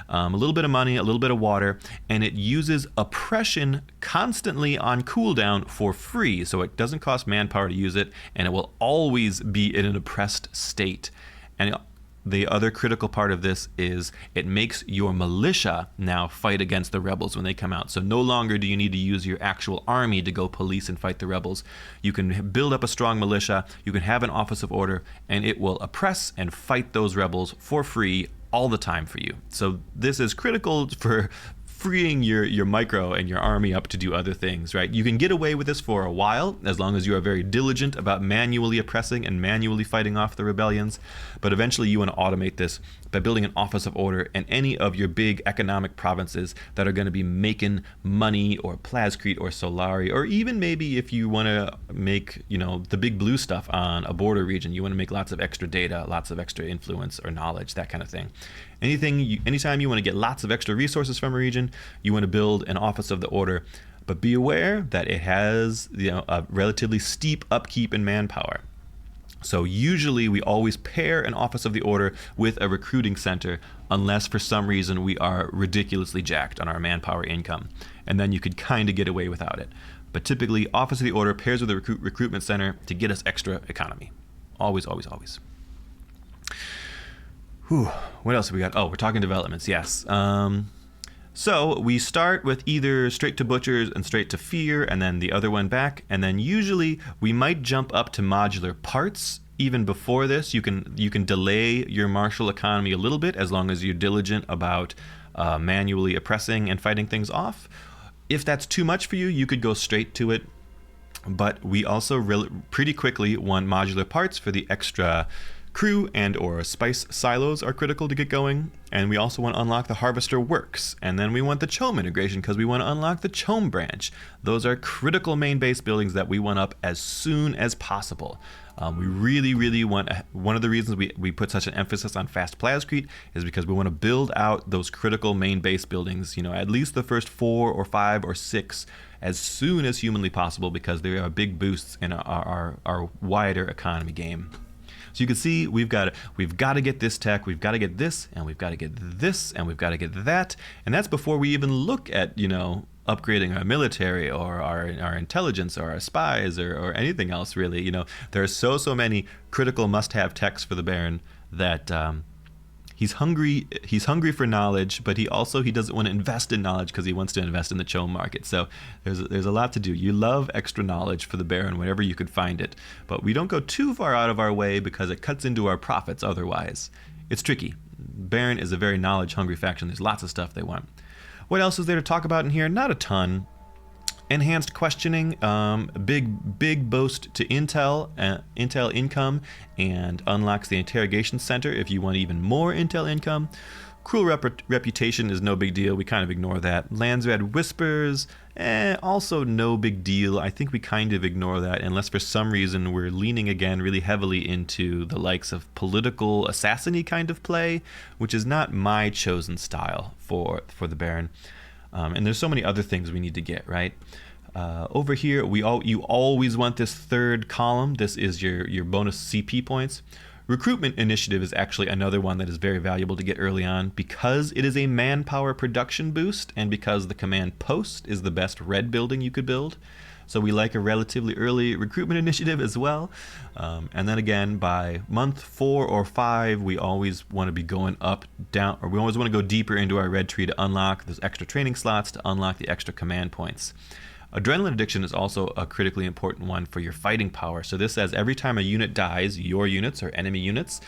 A little bit of money, a little bit of water, and it uses oppression constantly on cooldown for free. So it doesn't cost manpower to use it, and it will always be in an oppressed state. And the other critical part of this is it makes your militia now fight against the rebels when they come out. So no longer do you need to use your actual army to go police and fight the rebels. You can build up a strong militia, you can have an Office of Order, and it will oppress and fight those rebels for free all the time for you. So this is critical for freeing your micro and your army up to do other things, right? You can get away with this for a while, as long as you are very diligent about manually oppressing and manually fighting off the rebellions, but eventually you want to automate this by building an Office of Order in any of your big economic provinces that are going to be making money, or Plascrete or Solari, or even maybe if you want to make, the big blue stuff on a border region, you want to make lots of extra data, lots of extra influence or knowledge, that kind of thing. Anytime you want to get lots of extra resources from a region, you want to build an Office of the Order, but be aware that it has a relatively steep upkeep in manpower. So usually we always pair an Office of the Order with a recruiting center, unless for some reason we are ridiculously jacked on our manpower income, and then you could kind of get away without it. But typically Office of the Order pairs with a recruitment center to get us extra economy. Always, always, always. Whew, what else have we got? Oh, we're talking developments, yes. So we start with either straight to Butchers and straight to Fear, and then the other one back, and then usually we might jump up to modular parts. Even before this, you can delay your martial economy a little bit, as long as you're diligent about manually oppressing and fighting things off. If that's too much for you, you could go straight to it. But we also pretty quickly want modular parts for the extra Crew and or spice silos are critical to get going, and we also want to unlock the harvester works, and then we want the chome integration because we want to unlock the chome branch. Those are critical main base buildings that we want up as soon as possible. We really want, one of the reasons we put such an emphasis on fast plascrete is because we want to build out those critical main base buildings, at least the first 4 or 5 or 6 as soon as humanly possible, because they are big boosts in our wider economy game. So you can see we've got to get this tech, we've got to get this, and we've got to get this, and we've got to get that, and that's before we even look at upgrading our military or our intelligence or our spies or anything else really. There are so many critical must-have techs for the Baron that he's hungry for knowledge, but he doesn't want to invest in knowledge because he wants to invest in the chome market. So there's a lot to do. You love extra knowledge for the Baron whenever you could find it, but we don't go too far out of our way because it cuts into our profits otherwise. It's tricky. Baron is a very knowledge-hungry faction. There's lots of stuff they want. What else is there to talk about in here? Not a ton. Enhanced questioning, big boost to intel income, and unlocks the interrogation center if you want even more intel income. Cruel reputation is no big deal. We kind of ignore that. Landsrad whispers, also no big deal. I think we kind of ignore that unless for some reason we're leaning again really heavily into the likes of political assassin-y kind of play, which is not my chosen style for the Baron. And there's so many other things we need to get, right? Over here, you always want this third column. This is your bonus CP points. Recruitment initiative is actually another one that is very valuable to get early on because it is a manpower production boost and because the command post is the best red building you could build. So we like a relatively early recruitment initiative as well. And then again, by month 4 or 5, we always want to be going up, down, or we always want to go deeper into our red tree to unlock those extra training slots, to unlock the extra command points. Adrenaline addiction is also a critically important one for your fighting power. So this says every time a unit dies, your units or enemy units,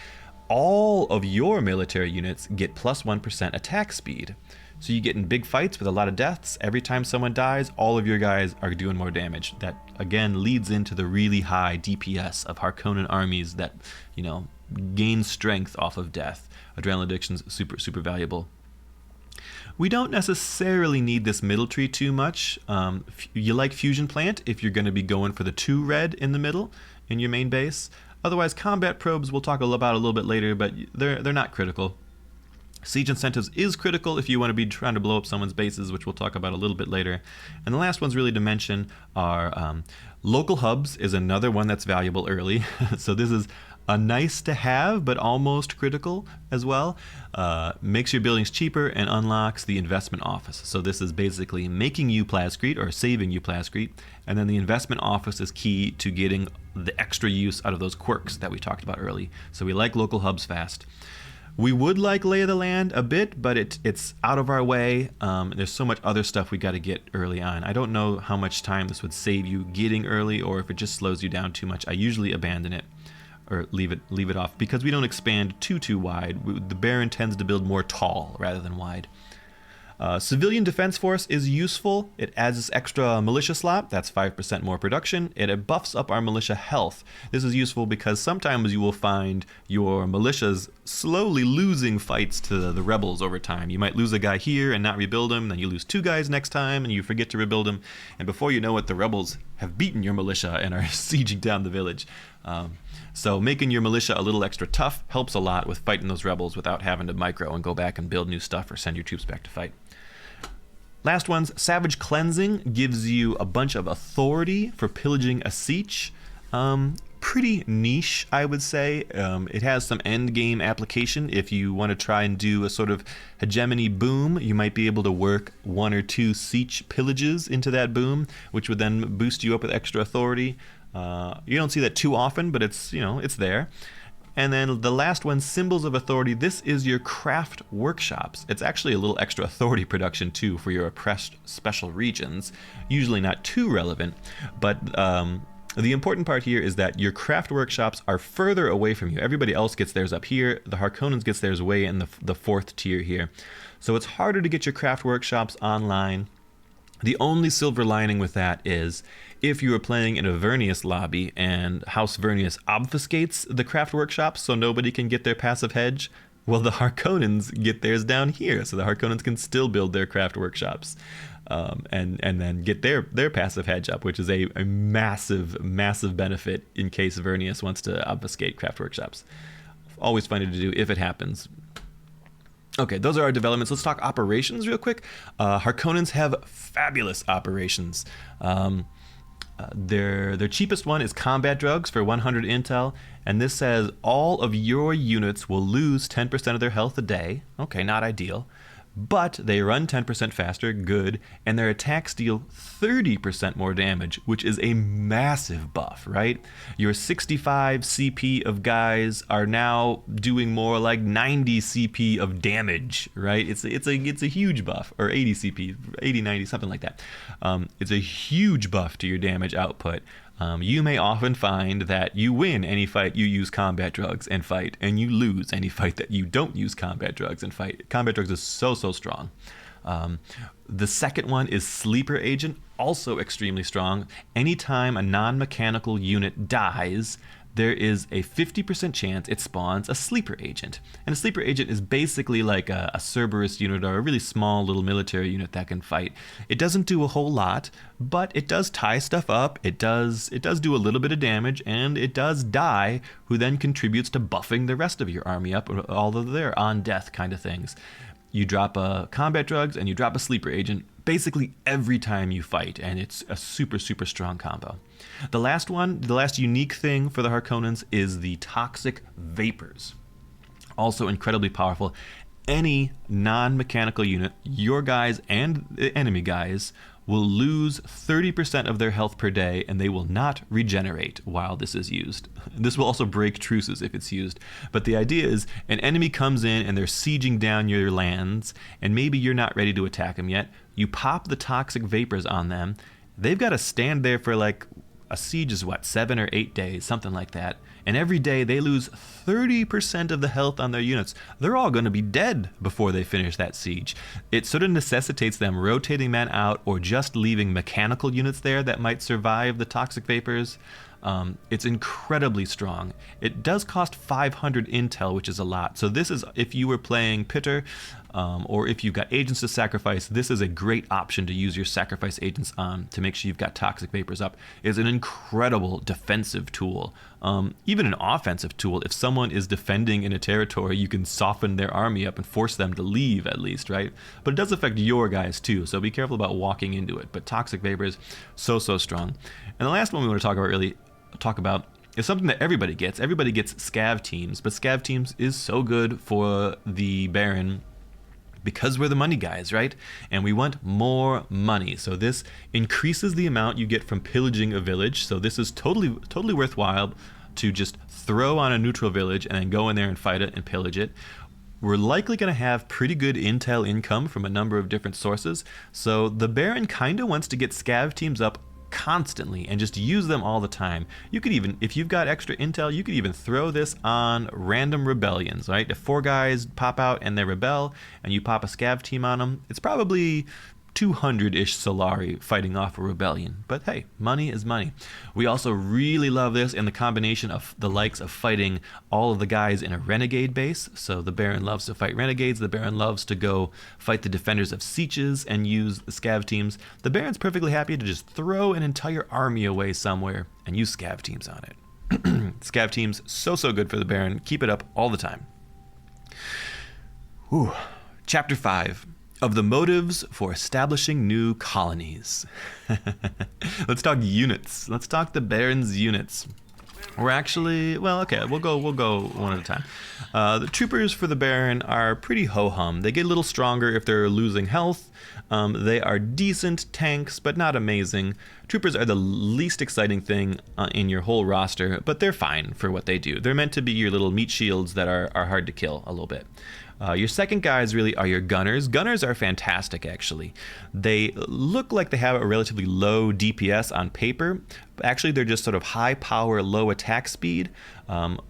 all of your military units get plus 1% attack speed. So you get in big fights with a lot of deaths. Every time someone dies, all of your guys are doing more damage. That again leads into the really high DPS of Harkonnen armies that gain strength off of death. Adrenaline addiction is super valuable. We don't necessarily need this middle tree too much. You like Fusion Plant if you're going to be going for the 2 red in the middle in your main base. Otherwise, combat probes we'll talk about a little bit later, but they're not critical. Siege incentives is critical if you want to be trying to blow up someone's bases, which we'll talk about a little bit later. And the last ones really to mention are local hubs is another one that's valuable early. So this is a nice to have, but almost critical as well. Makes your buildings cheaper and unlocks the investment office. So this is basically making you plascrete or saving you plascrete. And then the investment office is key to getting the extra use out of those quirks that we talked about early. So we like local hubs fast. We would like Lay of the Land a bit, but it's out of our way. There's so much other stuff we got to get early on. I don't know how much time this would save you getting early or if it just slows you down too much. I usually abandon it or leave it off because we don't expand too wide. The Baron tends to build more tall rather than wide. Civilian Defense Force is useful. It adds this extra militia slot. That's 5% more production. It buffs up our militia health. This is useful because sometimes you will find your militias slowly losing fights to the rebels over time. You might lose a guy here and not rebuild him. Then you lose 2 guys next time and you forget to rebuild him. And before you know it, the rebels have beaten your militia and are sieging down the village. So making your militia a little extra tough helps a lot with fighting those rebels without having to micro and go back and build new stuff or send your troops back to fight. Last one's Savage Cleansing gives you a bunch of authority for pillaging a siege. Pretty niche, I would say. It has some end game application. If you want to try and do a sort of hegemony boom, you might be able to work 1 or 2 siege pillages into that boom, which would then boost you up with extra authority. You don't see that too often, but it's there. And then the last one, Symbols of Authority. This is your craft workshops. It's actually a little extra authority production too for your oppressed special regions. Usually not too relevant, but the important part here is that your craft workshops are further away from you. Everybody else gets theirs up here. The Harkonnens gets theirs way in the 4th tier here. So it's harder to get your craft workshops online. The only silver lining with that is if you are playing in a Vernius lobby and House Vernius obfuscates the craft workshops so nobody can get their passive hedge, well, the Harkonnens get theirs down here, so the Harkonnens can still build their craft workshops, and then get their passive hedge up, which is a massive benefit in case Vernius wants to obfuscate craft workshops. Always funny to do if it happens. Okay, those are our developments. Let's talk operations real quick. Harkonnens have fabulous operations. Their cheapest one is combat drugs for 100 intel, and this says all of your units will lose 10% of their health a day. Okay, not ideal. But they run 10% faster, good, and their attacks deal 30% more damage, which is a massive buff, right? Your 65 CP of guys are now doing more like 90 CP of damage, right? It's a huge buff, or 80 CP, 80, 90, something like that. It's a huge buff to your damage output. You may often find that you win any fight you use combat drugs and fight, and you lose any fight that you don't use combat drugs and fight. Combat drugs is so strong. The second one is Sleeper Agent, also extremely strong. Anytime a non-mechanical unit dies, there is a 50% chance it spawns a Sleeper Agent. And a Sleeper Agent is basically like a Cerberus unit or a really small little military unit that can fight. It doesn't do a whole lot, but it does tie stuff up, it does do a little bit of damage, and it does die, who then contributes to buffing the rest of your army up, although they're on death kind of things. You drop a combat drugs and you drop a Sleeper Agent basically every time you fight, and it's a super strong combo. The last unique thing for the Harkonnens is the Toxic Vapors. Also incredibly powerful. Any non-mechanical unit, your guys and the enemy guys, will lose 30% of their health per day, and they will not regenerate while this is used. This will also break truces if it's used. But the idea is an enemy comes in and they're sieging down your lands, and maybe you're not ready to attack them yet. You pop the Toxic Vapors on them. They've got to stand there for like, a siege is what, 7 or 8 days, something like that. And every day they lose 30% of the health on their units. They're all going to be dead before they finish that siege. It sort of necessitates them rotating men out or just leaving mechanical units there that might survive the Toxic Vapors. It's incredibly strong. It does cost 500 intel, which is a lot. So this is, if you were playing Pitter, or if you've got agents to sacrifice, this is a great option to use your sacrifice agents on to make sure you've got Toxic Vapors up. It's an incredible defensive tool. Even an offensive tool. If someone is defending in a territory, you can soften their army up and force them to leave at least, right? But it does affect your guys too, so be careful about walking into it. But Toxic Vapors, so strong. And the last one we want to talk about is something that everybody gets. Everybody gets scav teams, but scav teams is so good for the Baron because we're the money guys, right? And we want more money. So this increases the amount you get from pillaging a village. So this is totally worthwhile to just throw on a neutral village and then go in there and fight it and pillage it. We're likely going to have pretty good intel income from a number of different sources. So the Baron kind of wants to get scav teams up constantly and just use them all the time. You could even, if you've got extra intel, you could even throw this on random rebellions, right? If 4 guys pop out and they rebel and you pop a scav team on them, it's probably 200-ish Solari fighting off a rebellion. But hey, money is money. We also really love this in the combination of the likes of fighting all of the guys in a renegade base. So the Baron loves to fight renegades. The Baron loves to go fight the defenders of sieges and use the scav teams. The Baron's perfectly happy to just throw an entire army away somewhere and use scav teams on it. Scav teams, so good for the Baron. Keep it up all the time. Whew. Chapter 5. Of the motives for establishing new colonies. Let's talk units. Let's talk the Baron's units. We're actually, well, okay, we'll go one at a time. The troopers for the Baron are pretty ho-hum. They get a little stronger if they're losing health. They are decent tanks, but not amazing. Troopers are the least exciting thing in your whole roster, but they're fine for what they do. They're meant to be your little meat shields that are hard to kill a little bit. Your second guys really are your gunners. Gunners are fantastic, actually. They look like they have a relatively low DPS on paper, but actually they're just sort of high power, low attack speed.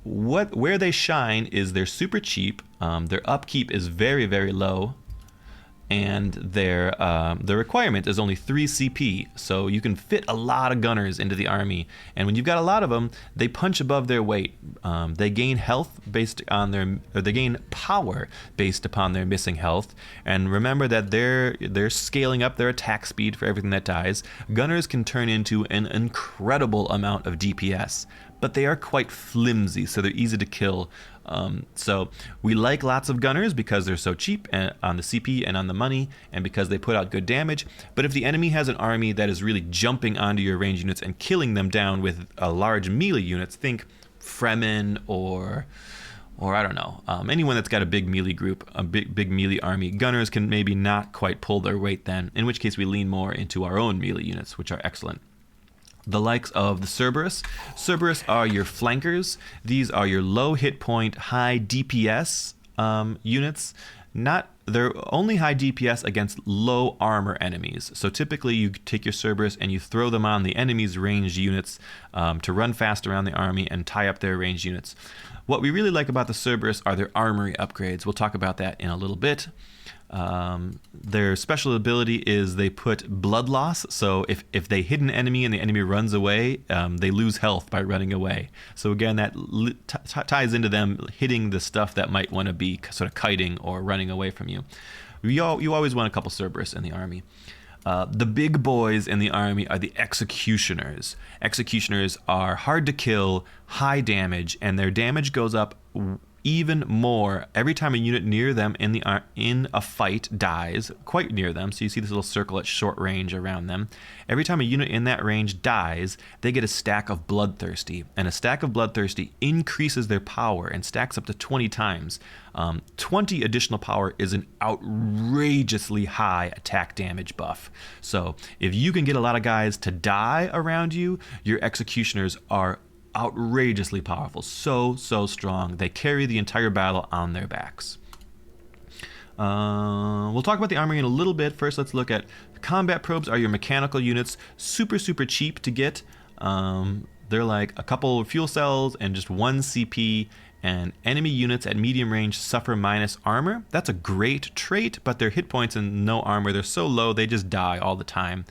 Where they shine is they're super cheap. Their upkeep is very low. and their requirement is only 3 CP, so you can fit a lot of gunners into the army. And when you've got a lot of them, they punch above their weight. They gain health based on they gain power based upon their missing health. And remember that they're scaling up their attack speed for everything that dies. Gunners can turn into an incredible amount of DPS, but they are quite flimsy, so they're easy to kill. So we like lots of gunners because they're so cheap on the CP and on the money, and because they put out good damage. But if the enemy has an army that is really jumping onto your range units and killing them down with large melee units, think Fremen or I don't know, anyone that's got a big melee group, a big melee army, gunners can maybe not quite pull their weight then, in which case we lean more into our own melee units, which are excellent. The likes of the Cerberus. Cerberus are your flankers. These are your low hit point, high DPS units. They're only high DPS against low armor enemies. So typically you take your Cerberus and you throw them on the enemy's ranged units to run fast around the army and tie up their ranged units. What we really like about the Cerberus are their armory upgrades. We'll talk about that in a little bit. Their special ability is they put blood loss, so if they hit an enemy and the enemy runs away, they lose health by running away. So again, that ties into them hitting the stuff that might want to be sort of kiting or running away from you. You always want a couple Cerberus in the army. The big boys in the army are the Executioners. Executioners are hard to kill, high damage, and their damage goes up even more every time a unit near them in a fight dies, quite near them. So you see this little circle at short range around them. Every time a unit in that range dies, they get a stack of Bloodthirsty, and a stack of Bloodthirsty increases their power and stacks up to 20 times. 20 additional power is an outrageously high attack damage buff. So if you can get a lot of guys to die around you, your Executioners are outrageously powerful, so strong. They carry the entire battle on their backs. We'll talk about the armory in a little bit. First, let's look at combat probes. Are your mechanical units super cheap to get. They're like a couple fuel cells and just 1 CP, and enemy units at medium range suffer minus armor. That's a great trait, but their hit points and no armor, they're so low they just die all the time.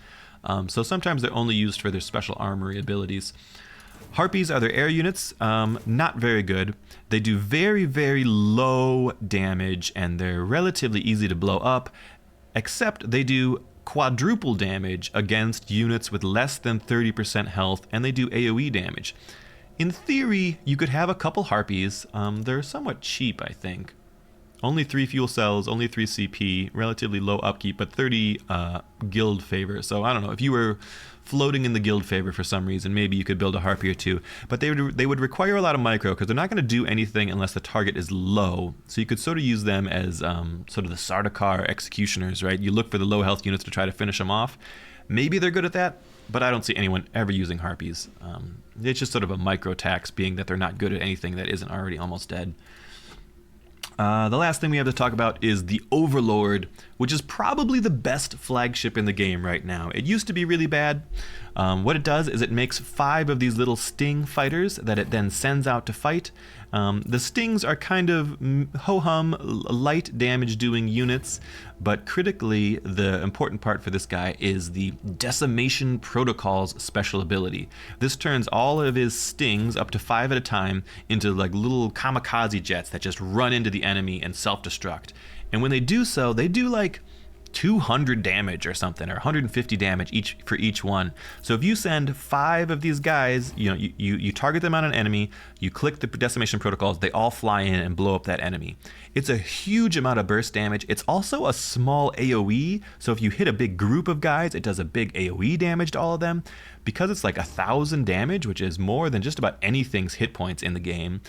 So sometimes they're only used for their special armory abilities. Harpies are their air units, not very good. They do very low damage, and they're relatively easy to blow up, except they do quadruple damage against units with less than 30% health, and they do AoE damage. In theory, you could have a couple Harpies. They're somewhat cheap, I think. Only 3 fuel cells, only 3 CP, relatively low upkeep, but 30 guild favor. So I don't know, if you were floating in the guild favor for some reason, maybe you could build a Harpy or 2. But they would require a lot of micro, because they're not going to do anything unless the target is low. So you could sort of use them as sort of the Sardaukar Executioners, right? You look for the low health units to try to finish them off. Maybe they're good at that, but I don't see anyone ever using Harpies. It's just sort of a micro tax, being that they're not good at anything that isn't already almost dead. The last thing we have to talk about is the Overlord, which is probably the best flagship in the game right now. It used to be really bad. What it does is it makes 5 of these little sting fighters that it then sends out to fight. The stings are kind of ho-hum, light damage doing units, but critically the important part for this guy is the Decimation Protocol's special ability. This turns all of his stings, up to 5 at a time, into like little kamikaze jets that just run into the enemy and self-destruct. And when they do so, they do like 200 damage or something, or 150 damage for each one. So if you send 5 of these guys, you target them on an enemy, you click the Decimation Protocols, they all fly in and blow up that enemy. It's a huge amount of burst damage. It's also a small AoE, so if you hit a big group of guys, it does a big AoE damage to all of them. Because it's like 1,000 damage, which is more than just about anything's hit points in the game,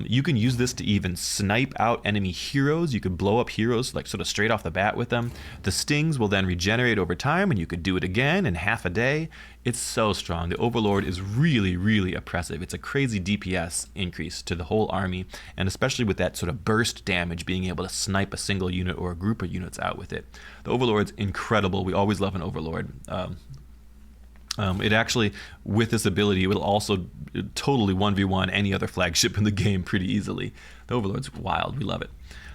you can use this to even snipe out enemy heroes. You could blow up heroes like sort of straight off the bat with them. The stings will then regenerate over time, and you could do it again in half a day. It's so strong. The Overlord is really oppressive. It's a crazy DPS increase to the whole army, and especially with that sort of burst damage, being able to snipe a single unit or a group of units out with it. The Overlord's incredible. We always love an Overlord. It actually, with this ability, it will also totally 1v1 any other flagship in the game pretty easily. The Overlord's wild. We love it.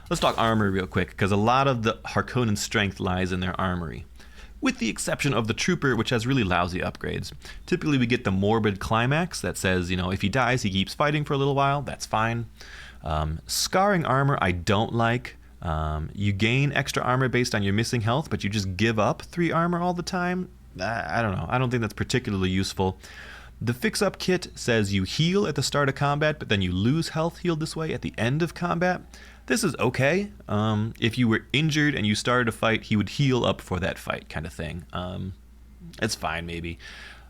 Let's talk armor real quick, because a lot of the Harkonnen strength lies in their armory. With the exception of the Trooper, which has really lousy upgrades. Typically we get the morbid climax that says, if he dies, he keeps fighting for a little while. That's fine. Scarring armor I don't like. You gain extra armor based on your missing health, but you just give up 3 armor all the time. I don't know. I don't think that's particularly useful. The fix-up kit says you heal at the start of combat, but then you lose health healed this way at the end of combat. This is okay. If you were injured and you started a fight, he would heal up for that fight kind of thing. It's fine, maybe.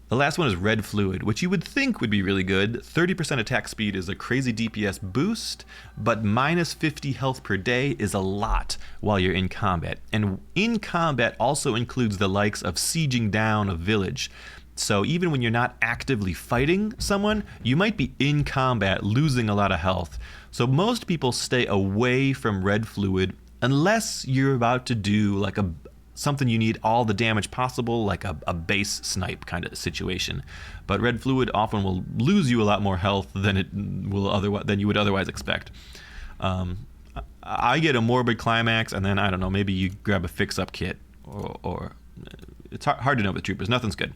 The last one is red fluid, which you would think would be really good. 30% attack speed is a crazy DPS boost, but minus 50 health per day is a lot while you're in combat. And in combat also includes the likes of sieging down a village. So even when you're not actively fighting someone, you might be in combat losing a lot of health. So most people stay away from red fluid unless you're about to do like something you need all the damage possible, like a base snipe kind of situation. But red fluid often will lose you a lot more health than you would otherwise expect. I get a morbid climax, and then I don't know, maybe you grab a fix-up kit, or it's hard to know with troopers. Nothing's good.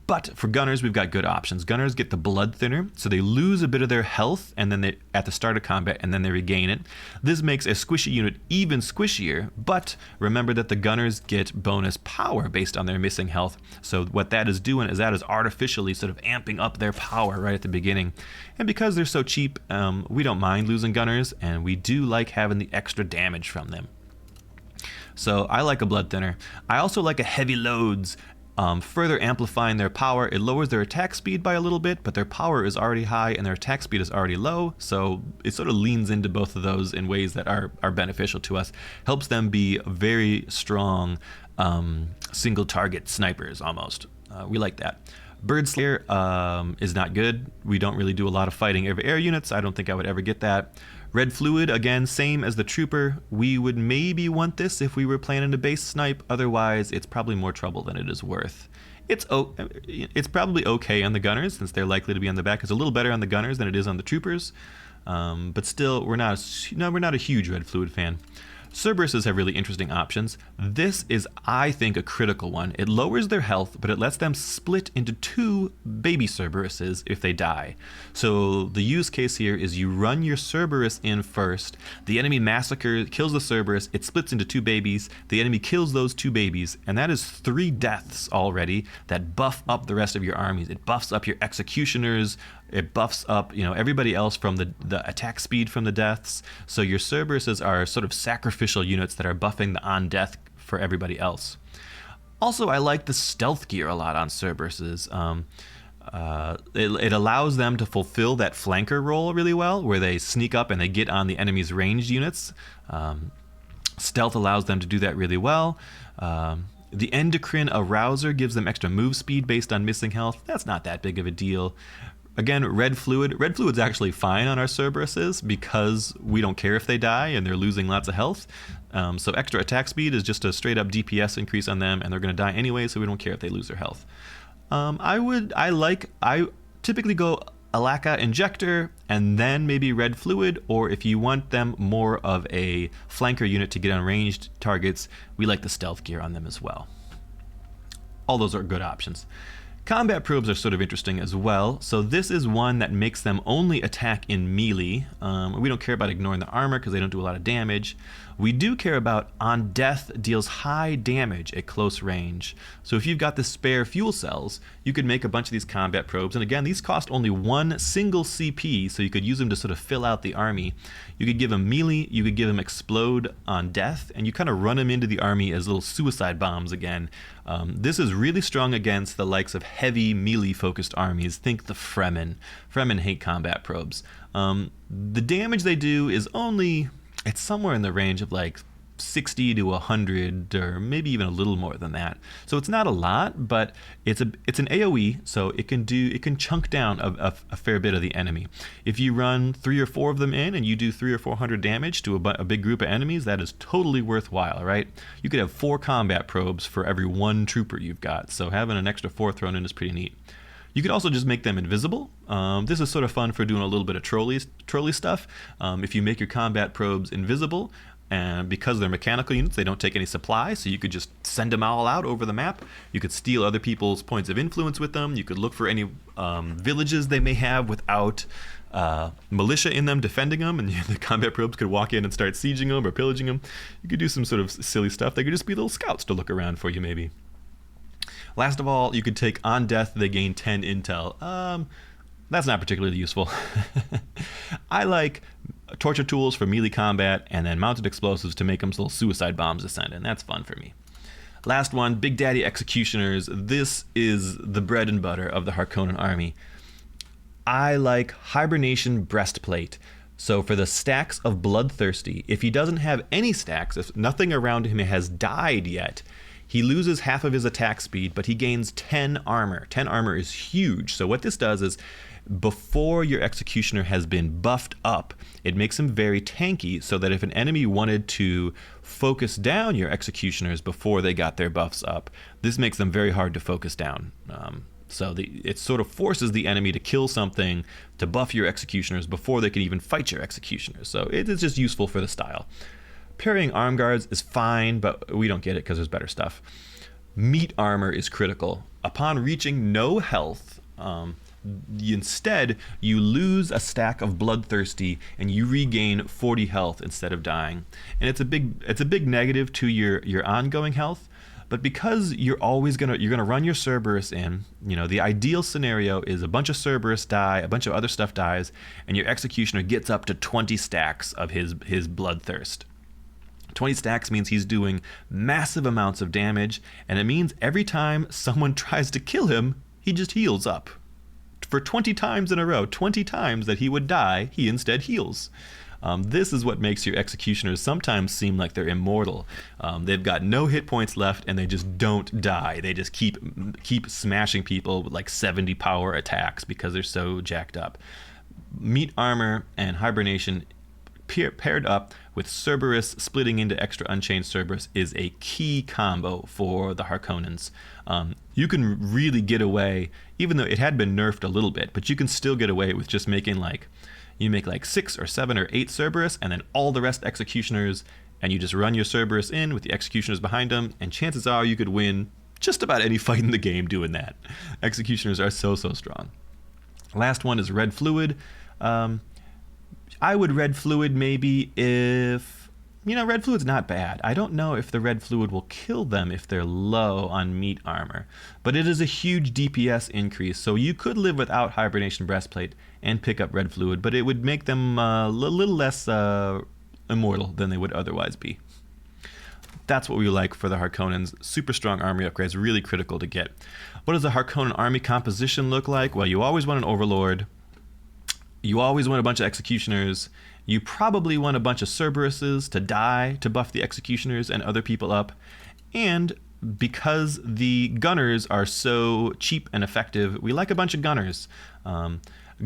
But for gunners, we've got good options. Gunners get the blood thinner, so they lose a bit of their health and then at the start of combat, and then they regain it. This makes a squishy unit even squishier, but remember that the gunners get bonus power based on their missing health. So what that is doing is that is artificially sort of amping up their power right at the beginning. And because they're so cheap, we don't mind losing gunners, and we do like having the extra damage from them. So I like a blood thinner. I also like a heavy loads. Further amplifying their power. It lowers their attack speed by a little bit, but their power is already high and their attack speed is already low, so it sort of leans into both of those in ways that are beneficial to us. Helps them be very strong single target snipers almost. We like that. Bird Slayer is not good. We don't really do a lot of fighting over air units. I don't think I would ever get that. Red fluid, again, same as the Trooper. We would maybe want this if we were planning to base snipe. Otherwise, it's probably more trouble than it is worth. It's probably okay on the gunners, since they're likely to be on the back. It's a little better on the gunners than it is on the Troopers. But still, we're not a huge red fluid fan. Cerberuses have really interesting options. This is, I think, a critical one. It lowers their health, but it lets them split into 2 baby Cerberuses if they die. So the use case here is you run your Cerberus in first, the enemy kills the Cerberus, it splits into 2 babies, the enemy kills those 2 babies, and that is 3 deaths already that buff up the rest of your armies. It buffs up your executioners, it buffs up, everybody else from the attack speed from the deaths. So your Cerberuses are sort of sacrificial units that are buffing the on death for everybody else. Also, I like the stealth gear a lot on Cerberuses. It allows them to fulfill that flanker role really well, where they sneak up and they get on the enemy's ranged units. Stealth allows them to do that really well. The endocrine arouser gives them extra move speed based on missing health. That's not that big of a deal. Again, red fluid. Red fluid's actually fine on our Cerberuses because we don't care if they die and they're losing lots of health. So extra attack speed is just a straight up DPS increase on them, and they're going to die anyway, so we don't care if they lose their health. I typically go Alaka Injector and then maybe red fluid, or if you want them more of a flanker unit to get on ranged targets, we like the stealth gear on them as well. All those are good options. Combat probes are sort of interesting as well. So this is one that makes them only attack in melee. We don't care about ignoring the armor because they don't do a lot of damage. We do care about on death deals high damage at close range. So if you've got the spare fuel cells, you could make a bunch of these combat probes. And again, these cost only 1 single CP, so you could use them to sort of fill out the army. You could give them melee, you could give them explode on death, and you kind of run them into the army as little suicide bombs again. This is really strong against the likes of heavy melee-focused armies. Think the Fremen. Fremen hate combat probes. The damage they do is it's somewhere in the range of like 60 to 100, or maybe even a little more than that. So it's not a lot, but it's an AoE, so it can chunk down a fair bit of the enemy. If you run 3 or 4 of them in and you do 300 or 400 damage to a big group of enemies, that is totally worthwhile, right? You could have 4 combat probes for every 1 trooper you've got, so having an extra 4 thrown in is pretty neat. You could also just make them invisible. This is sort of fun for doing a little bit of trolley stuff. If you make your combat probes invisible, and because they're mechanical units, they don't take any supply, so you could just send them all out over the map. You could steal other people's points of influence with them. You could look for any villages they may have without militia in them defending them, and the combat probes could walk in and start sieging them or pillaging them. You could do some sort of silly stuff. They could just be little scouts to look around for you, maybe. Last of all, you could take on death, they gain 10 intel. That's not particularly useful. I like torture tools for melee combat, and then mounted explosives to make them little suicide bombs to send in. That's fun for me. Last one, Big Daddy Executioners. This is the bread and butter of the Harkonnen army. I like Hibernation Breastplate. So for the stacks of Bloodthirsty, if he doesn't have any stacks, if nothing around him has died yet, he loses half of his attack speed, but he gains 10 armor. 10 armor is huge. So what this does is, before your Executioner has been buffed up, it makes him very tanky, so that if an enemy wanted to focus down your Executioners before they got their buffs up, this makes them very hard to focus down. So it sort of forces the enemy to kill something to buff your Executioners before they can even fight your Executioners. So it is just useful for the style. Parrying arm guards is fine, but we don't get it because there's better stuff. Meat armor is critical. Upon reaching no health, instead you lose a stack of Bloodthirsty and you regain 40 health instead of dying. And it's a big negative to your ongoing health. But because you're gonna run your Cerberus in, the ideal scenario is a bunch of Cerberus die, a bunch of other stuff dies, and your Executioner gets up to 20 stacks of his Bloodthirst. 20 stacks means he's doing massive amounts of damage, and it means every time someone tries to kill him, he just heals up. For 20 times in a row, 20 times that he would die, he instead heals. This is what makes your Executioners sometimes seem like they're immortal. They've got no hit points left, and they just don't die. They just keep smashing people with like 70 power attacks because they're so jacked up. Meat armor and hibernation paired up with Cerberus splitting into extra unchained Cerberus is a key combo for the Harkonnens. You can really get away, even though it had been nerfed a little bit, but you can still get away with just making you make 6 or 7 or 8 Cerberus and then all the rest Executioners, and you just run your Cerberus in with the Executioners behind them, and chances are you could win just about any fight in the game doing that. Executioners are so strong. Last one is red fluid. I would red fluid maybe if, red fluid's not bad. I don't know if the red fluid will kill them if they're low on meat armor, but it is a huge DPS increase, so you could live without Hibernation Breastplate and pick up red fluid, but it would make them a little less immortal than they would otherwise be. That's what we like for the Harkonnens. Super strong army upgrades, really critical to get. What does the Harkonnen army composition look like? Well, you always want an Overlord. You always want a bunch of Executioners. You probably want a bunch of Cerberuses to die to buff the Executioners and other people up. And because the Gunners are so cheap and effective, we like a bunch of Gunners.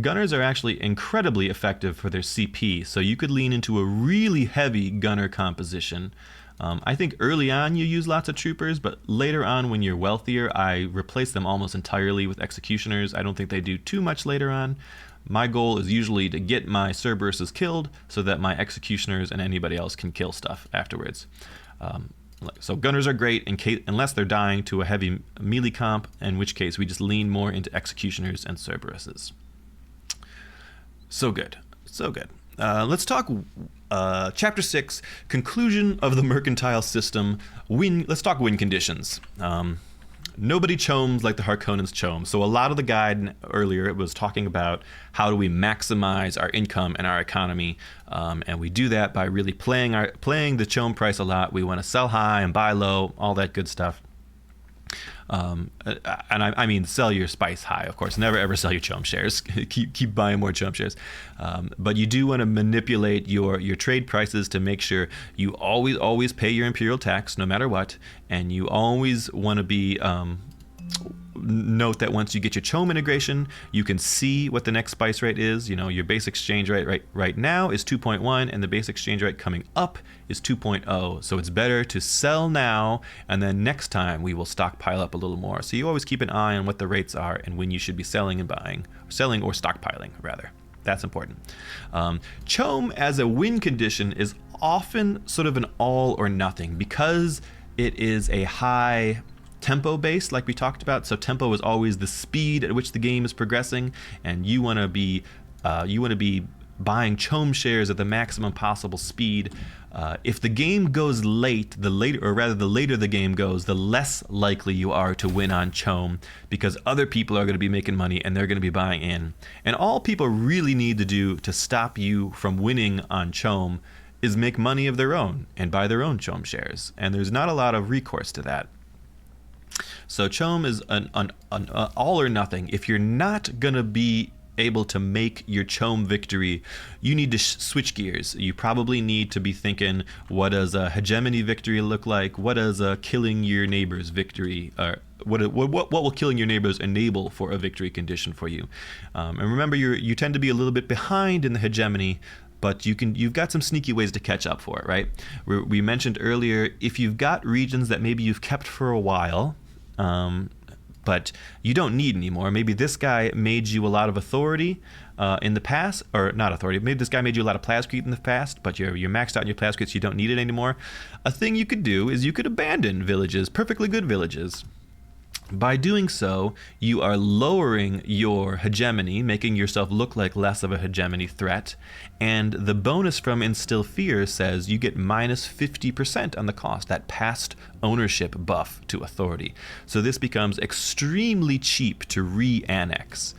Gunners are actually incredibly effective for their CP, so you could lean into a really heavy Gunner composition. I think early on you use lots of Troopers, but later on when you're wealthier, I replace them almost entirely with Executioners. I don't think they do too much later on. My goal is usually to get my Cerberuses killed so that my Executioners and anybody else can kill stuff afterwards. So Gunners are great unless they're dying to a heavy melee comp, in which case we just lean more into Executioners and Cerberuses. So good. Let's talk Chapter 6, Conclusion of the Mercantile System. Let's talk win conditions. Nobody chomes like the Harkonnens chome. So a lot of the guide earlier, it was talking about how do we maximize our income and our economy, and we do that by really playing the chome price a lot. We want to sell high and buy low, all that good stuff. And I mean sell your spice high, of course. Never ever sell your chome shares. keep buying more chome shares. But you do want to manipulate your trade prices to make sure you always pay your imperial tax no matter what, and you always want to be note that once you get your chome integration, you can see what the next spice rate is. Your base exchange rate right now is 2.1, and the base exchange rate coming up is 2.0. So it's better to sell now, and then next time we will stockpile up a little more. So you always keep an eye on what the rates are and when you should be selling or stockpiling rather. That's important. Chome as a win condition is often sort of an all or nothing because it is a high tempo based, like we talked about. So tempo is always the speed at which the game is progressing, and you want to be buying chome shares at the maximum possible speed. If the game goes late, the later the game goes, the less likely you are to win on chome, because other people are going to be making money and they're going to be buying in. And all people really need to do to stop you from winning on chome is make money of their own and buy their own chome shares. And there's not a lot of recourse to that. So chome is an all or nothing. If you're not going to be able to make your chome victory, you need to switch gears. You probably need to be thinking, what does a hegemony victory look like? What does a killing your neighbors victory, or what will killing your neighbors enable for a victory condition for you? And remember, you tend to be a little bit behind in the hegemony, but you've got some sneaky ways to catch up for it, right? We mentioned earlier, if you've got regions that maybe you've kept for a while, but you don't need anymore. Maybe this guy made you a lot of authority in the past, or not authority. Maybe this guy made you a lot of plascrete in the past, but you're maxed out in your plascrete, so you don't need it anymore. A thing you could do is you could abandon villages, perfectly good villages. By doing so, you are lowering your hegemony, making yourself look like less of a hegemony threat, and the bonus from Instill Fear says you get minus 50% on the cost, that past ownership buff to authority. So this becomes extremely cheap to re-annex.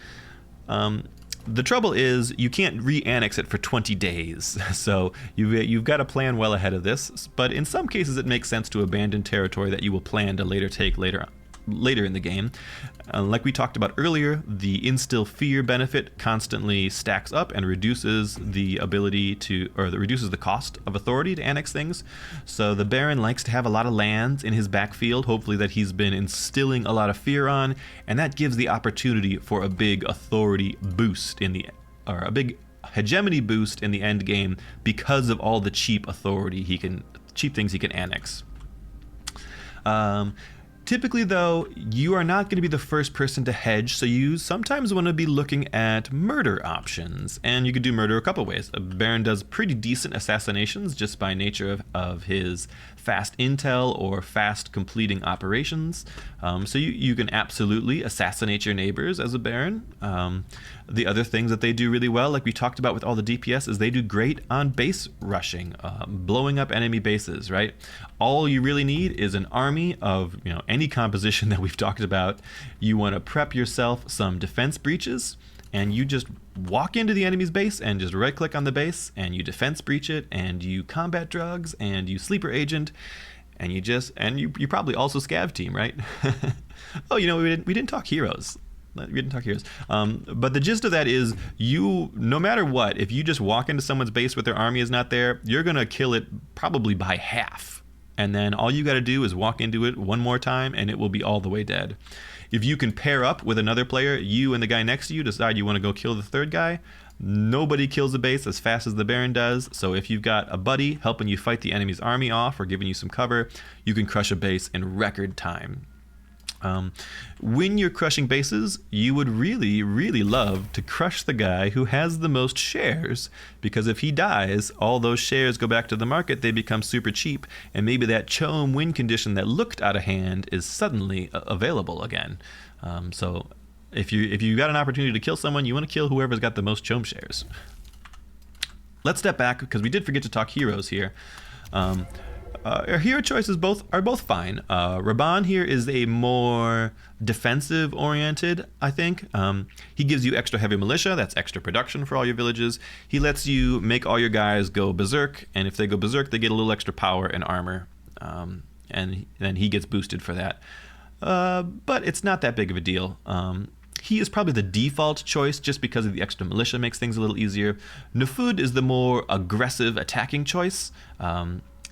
The trouble is you can't re-annex it for 20 days, so you've got to plan well ahead of this, but in some cases it makes sense to abandon territory that you will plan to later take later in the game. Like we talked about earlier, the Instill Fear benefit constantly stacks up and reduces the ability to, or reduces the cost of authority to annex things. So the Baron likes to have a lot of lands in his backfield, hopefully that he's been instilling a lot of fear on, and that gives the opportunity for a big authority boost or a big hegemony boost in the end game because of all the cheap things he can annex. Typically, though, you are not going to be the first person to hedge, so you sometimes want to be looking at murder options. And you could do murder a couple ways. A Baron does pretty decent assassinations just by nature of his fast intel or fast completing operations. So you can absolutely assassinate your neighbors as a Baron. The other things that they do really well, like we talked about with all the DPS, is they do great on base rushing, blowing up enemy bases, right? All you really need is an army of any composition that we've talked about. You want to prep yourself some defense breaches, and you just walk into the enemy's base and just right click on the base and you defense breach it, and you combat drugs and you sleeper agent, and you probably also scav team, right? Oh, we didn't talk heroes. We didn't talk heroes. But the gist of that is, no matter what, if you just walk into someone's base with their army is not there, you're gonna kill it probably by half. And then all you got to do is walk into it one more time and it will be all the way dead. If you can pair up with another player, you and the guy next to you decide you want to go kill the third guy, nobody kills the base as fast as the Baron does. So if you've got a buddy helping you fight the enemy's army off or giving you some cover, you can crush a base in record time. When you're crushing bases, you would really, really love to crush the guy who has the most shares, because if he dies, all those shares go back to the market, they become super cheap, and maybe that chome win condition that looked out of hand is suddenly available again. So if you got an opportunity to kill someone, you want to kill whoever's got the most chome shares. Let's step back, because we did forget to talk heroes here. Our hero choices are both fine. Raban here is a more defensive oriented, I think. He gives you extra heavy militia, that's extra production for all your villages. He lets you make all your guys go berserk, and if they go berserk, they get a little extra power and armor. And then he gets boosted for that. But it's not that big of a deal. He is probably the default choice just because of the extra militia makes things a little easier. Nefud is the more aggressive attacking choice.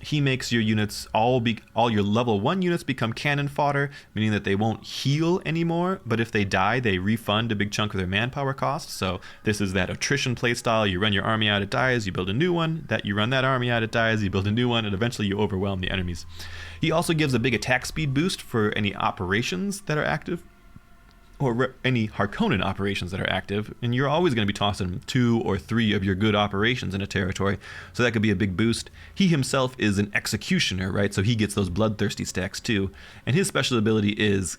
He makes your units, all your level 1 units become cannon fodder, meaning that they won't heal anymore, but if they die, they refund a big chunk of their manpower costs. So this is that attrition playstyle. You run your army out, it dies, you build a new one, you run that army out, it dies, you build a new one, and eventually you overwhelm the enemies. He also gives a big attack speed boost for any operations that are active, or any Harkonnen operations that are active, and you're always going to be tossing 2 or 3 of your good operations in a territory, so that could be a big boost. He himself is an executioner, right? So he gets those bloodthirsty stacks too, and his special ability is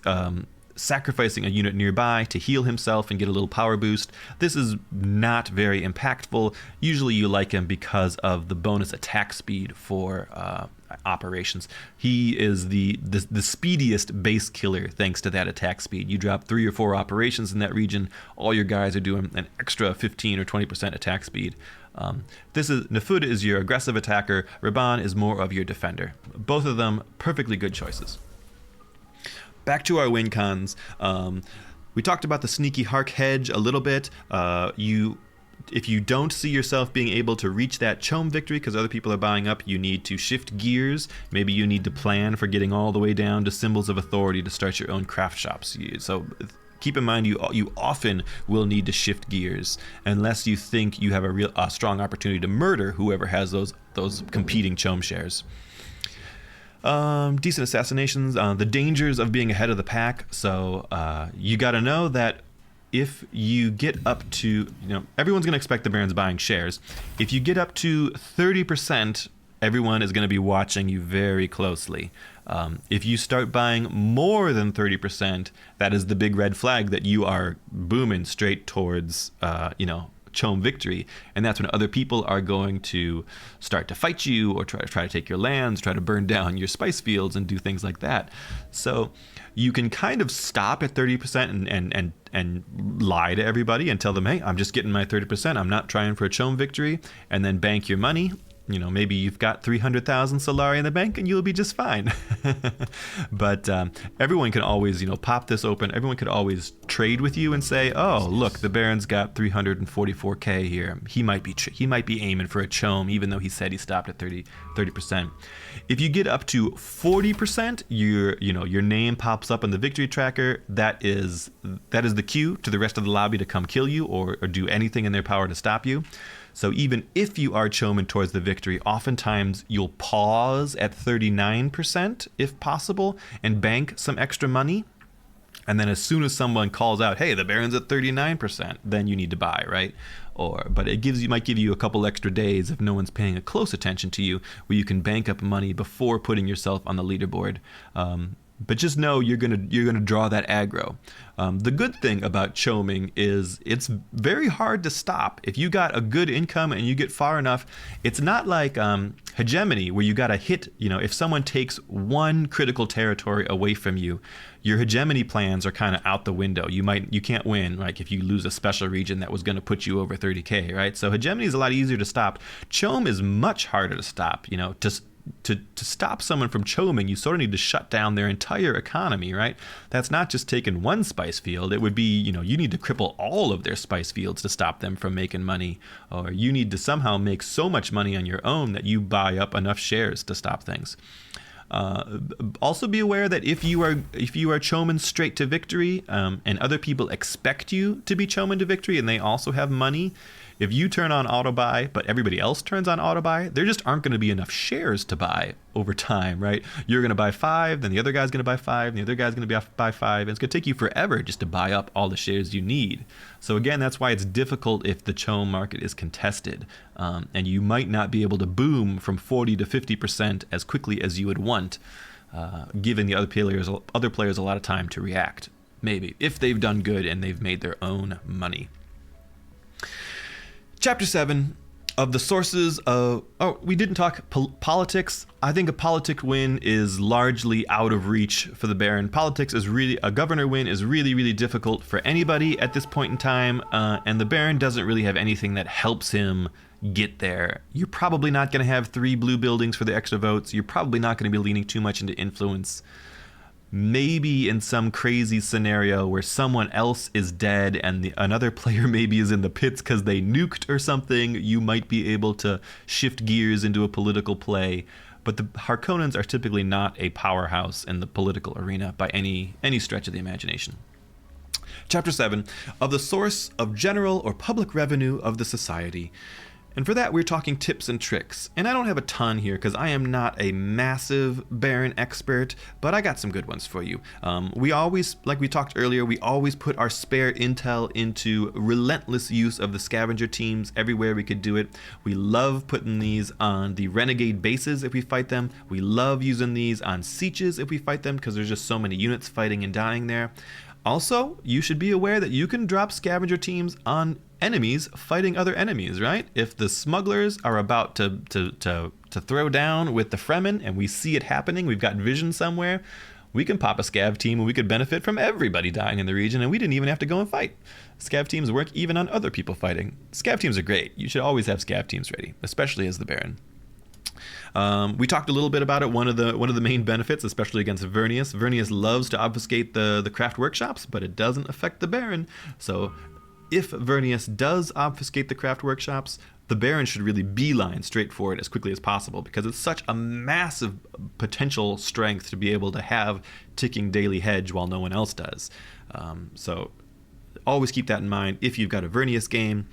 sacrificing a unit nearby to heal himself and get a little power boost. This is not very impactful. Usually you like him because of the bonus attack speed for operations. He is the speediest base killer thanks to that attack speed. You drop 3 or 4 operations in that region, all your guys are doing an extra 15 or 20% attack speed. Nefud is your aggressive attacker, Raban is more of your defender. Both of them perfectly good choices. Back to our win cons. We talked about the sneaky Hark hedge a little bit. If you don't see yourself being able to reach that Chome victory because other people are buying up, you need to shift gears. Maybe you need to plan for getting all the way down to symbols of authority to start your own craft shops. So keep in mind you often will need to shift gears unless you think you have a strong opportunity to murder whoever has those competing Chome shares. Decent assassinations, the dangers of being ahead of the pack. So you got to know that if you get up to, everyone's going to expect the Barons buying shares. If you get up to 30%, everyone is going to be watching you very closely. If you start buying more than 30%, that is the big red flag that you are booming straight towards, Chome victory, and that's when other people are going to start to fight you or try to take your lands, try to burn down your spice fields and do things like that. So you can kind of stop at 30% and lie to everybody and tell them, hey, I'm just getting my 30%, I'm not trying for a Chome victory, and then bank your money. Maybe you've got 300,000 Solari in the bank and you'll be just fine. But everyone can always, pop this open. Everyone could always trade with you and say, oh, look, the Baron's got 344K here. He might be aiming for a Chome, even though he said he stopped at 30%. If you get up to 40%, your name pops up on the victory tracker. That is the cue to the rest of the lobby to come kill you or do anything in their power to stop you. So even if you are Chomen towards the victory, oftentimes you'll pause at 39% if possible and bank some extra money. And then as soon as someone calls out, hey, the Baron's at 39%, then you need to buy, right? But it might give you a couple extra days if no one's paying a close attention to you, where you can bank up money before putting yourself on the leaderboard. But just know you're gonna draw that aggro. The good thing about choming is it's very hard to stop. If you got a good income and you get far enough, it's not like hegemony where you gotta hit. If someone takes one critical territory away from you, your hegemony plans are kind of out the window. You can't win. Like if you lose a special region that was going to put you over 30K, right? So hegemony is a lot easier to stop. Chome is much harder to stop. To stop someone from choming, you sort of need to shut down their entire economy, right? That's not just taking one spice field. It would be, you need to cripple all of their spice fields to stop them from making money, or you need to somehow make so much money on your own that you buy up enough shares to stop things. Also be aware that if you are chomen straight to victory, and other people expect you to be chomen to victory and they also have money, if you turn on auto buy but everybody else turns on auto buy, there just aren't going to be enough shares to buy over time, right? You're going to buy 5, then the other guy's going to buy 5, and the other guy's going to buy 5, and it's going to take you forever just to buy up all the shares you need. So again, that's why it's difficult if the chome market is contested, and you might not be able to boom from 40 to 50% as quickly as you would want, giving the other players a lot of time to react, maybe, if they've done good and they've made their own money. Chapter 7 of the sources of... Oh, we didn't talk politics. I think a politic win is largely out of reach for the Baron. Politics is really... A governor win is really, really difficult for anybody at this point in time, and the Baron doesn't really have anything that helps him get there. You're probably not going to have 3 blue buildings for the extra votes. You're probably not going to be leaning too much into influence. Maybe in some crazy scenario where someone else is dead and another player maybe is in the pits because they nuked or something, you might be able to shift gears into a political play. But the Harkonnens are typically not a powerhouse in the political arena by any stretch of the imagination. Chapter 7, of the source of general or public revenue of the society. And for that, we're talking tips and tricks. And I don't have a ton here because I am not a massive Baron expert, but I got some good ones for you. We always, like we talked earlier, we always put our spare intel into relentless use of the scavenger teams everywhere we could do it. We love putting these on the renegade bases if we fight them. We love using these on sieges if we fight them because there's just so many units fighting and dying there. Also, you should be aware that you can drop scavenger teams on enemies fighting other enemies, right? If the smugglers are about to throw down with the Fremen and we see it happening, we've got vision somewhere, we can pop a scav team and we could benefit from everybody dying in the region and we didn't even have to go and fight. Scav teams work even on other people fighting. Scav teams are great. You should always have scav teams ready, especially as the Baron. We talked a little bit about it. One of the main benefits, especially against Vernius. Vernius loves to obfuscate the craft workshops, but it doesn't affect the Baron. So if Vernius does obfuscate the craft workshops, the Baron should really beeline straight for it as quickly as possible because it's such a massive potential strength to be able to have ticking daily hedge while no one else does. So always keep that in mind if you've got a Vernius game.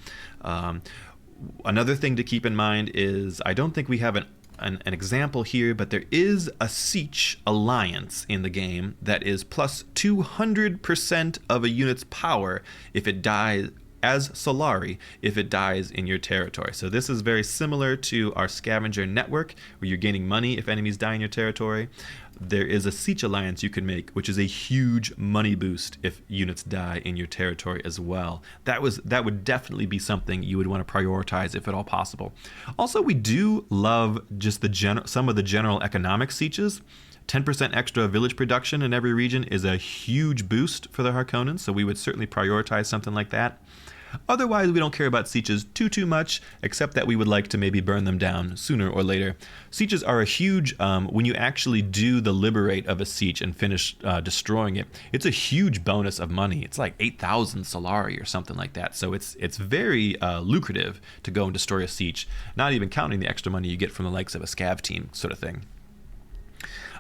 Another thing to keep in mind is I don't think we have an example here, but there is a Siege alliance in the game that is plus 200% of a unit's power if it dies as Solari if it dies in your territory. So this is very similar to our scavenger network where you're gaining money if enemies die in your territory. There is a Siege alliance you can make, which is a huge money boost if units die in your territory as well. That would definitely be something you would want to prioritize if at all possible. Also, we do love just some of the general economic sieges. 10% extra village production in every region is a huge boost for the Harkonnens, so we would certainly prioritize something like that. Otherwise, we don't care about sieges too much, except that we would like to maybe burn them down sooner or later. Sieges are a huge, when you actually do the liberate of a siege and finish destroying it, it's a huge bonus of money. It's like 8,000 Solari or something like that. So it's very lucrative to go and destroy a siege, not even counting the extra money you get from the likes of a scav team sort of thing.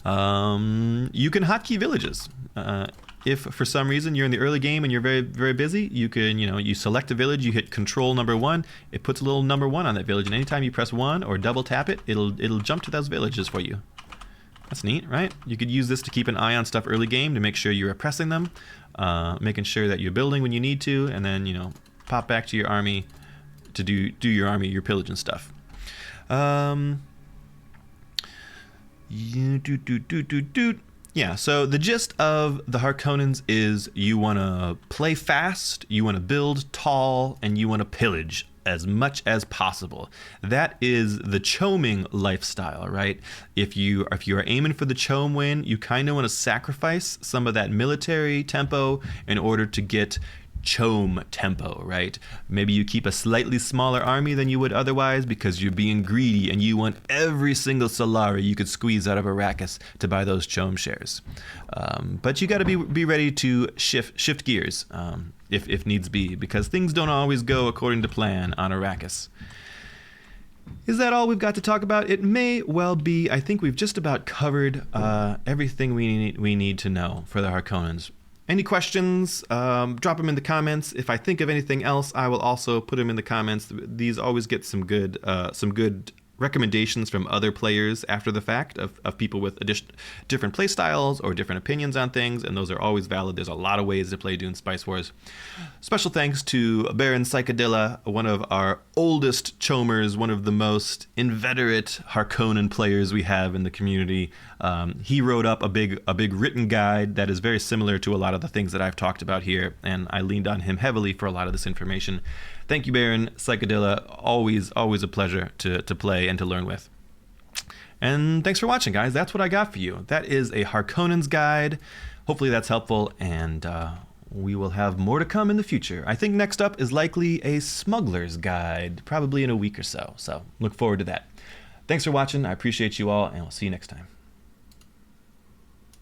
You can hotkey villages. If for some reason you're in the early game and you're very, very busy, you can, you select a village, you hit control #1, it puts a little #1 on that village, and anytime you press 1 or double tap it, it'll jump to those villages for you. That's neat, right? You could use this to keep an eye on stuff early game to make sure you're oppressing them, making sure that you're building when you need to, and then, pop back to your army to do your pillage and stuff. Yeah, so the gist of the Harkonnens is you want to play fast, you want to build tall, and you want to pillage as much as possible. That is the choming lifestyle, right? If you are aiming for the chom win, you kind of want to sacrifice some of that military tempo in order to get chom tempo, right? Maybe you keep a slightly smaller army than you would otherwise because you're being greedy and you want every single Solari you could squeeze out of Arrakis to buy those chom shares. But you got to be ready to shift gears if needs be, because things don't always go according to plan on Arrakis. Is that all we've got to talk about? It may well be. I think we've just about covered everything we need to know for the Harkonnens. Any questions, drop them in the comments. If I think of anything else, I will also put them in the comments. These always get some good recommendations from other players after the fact of people with different play styles or different opinions on things, and those are always valid. There's a lot of ways to play Dune Spice Wars. Special thanks to Baron Psychedilla, one of our oldest chomers, one of the most inveterate Harkonnen players we have in the community. He wrote up a big written guide that is very similar to a lot of the things that I've talked about here, and I leaned on him heavily for a lot of this information. Thank you, Baron Psychedilla. Always a pleasure to play and to learn with. And thanks for watching, guys. That's what I got for you. That is a Harkonnens guide. Hopefully that's helpful, and we will have more to come in the future. I think next up is likely a smuggler's guide, probably in a week or so. So look forward to that. Thanks for watching. I appreciate you all, and we'll see you next time.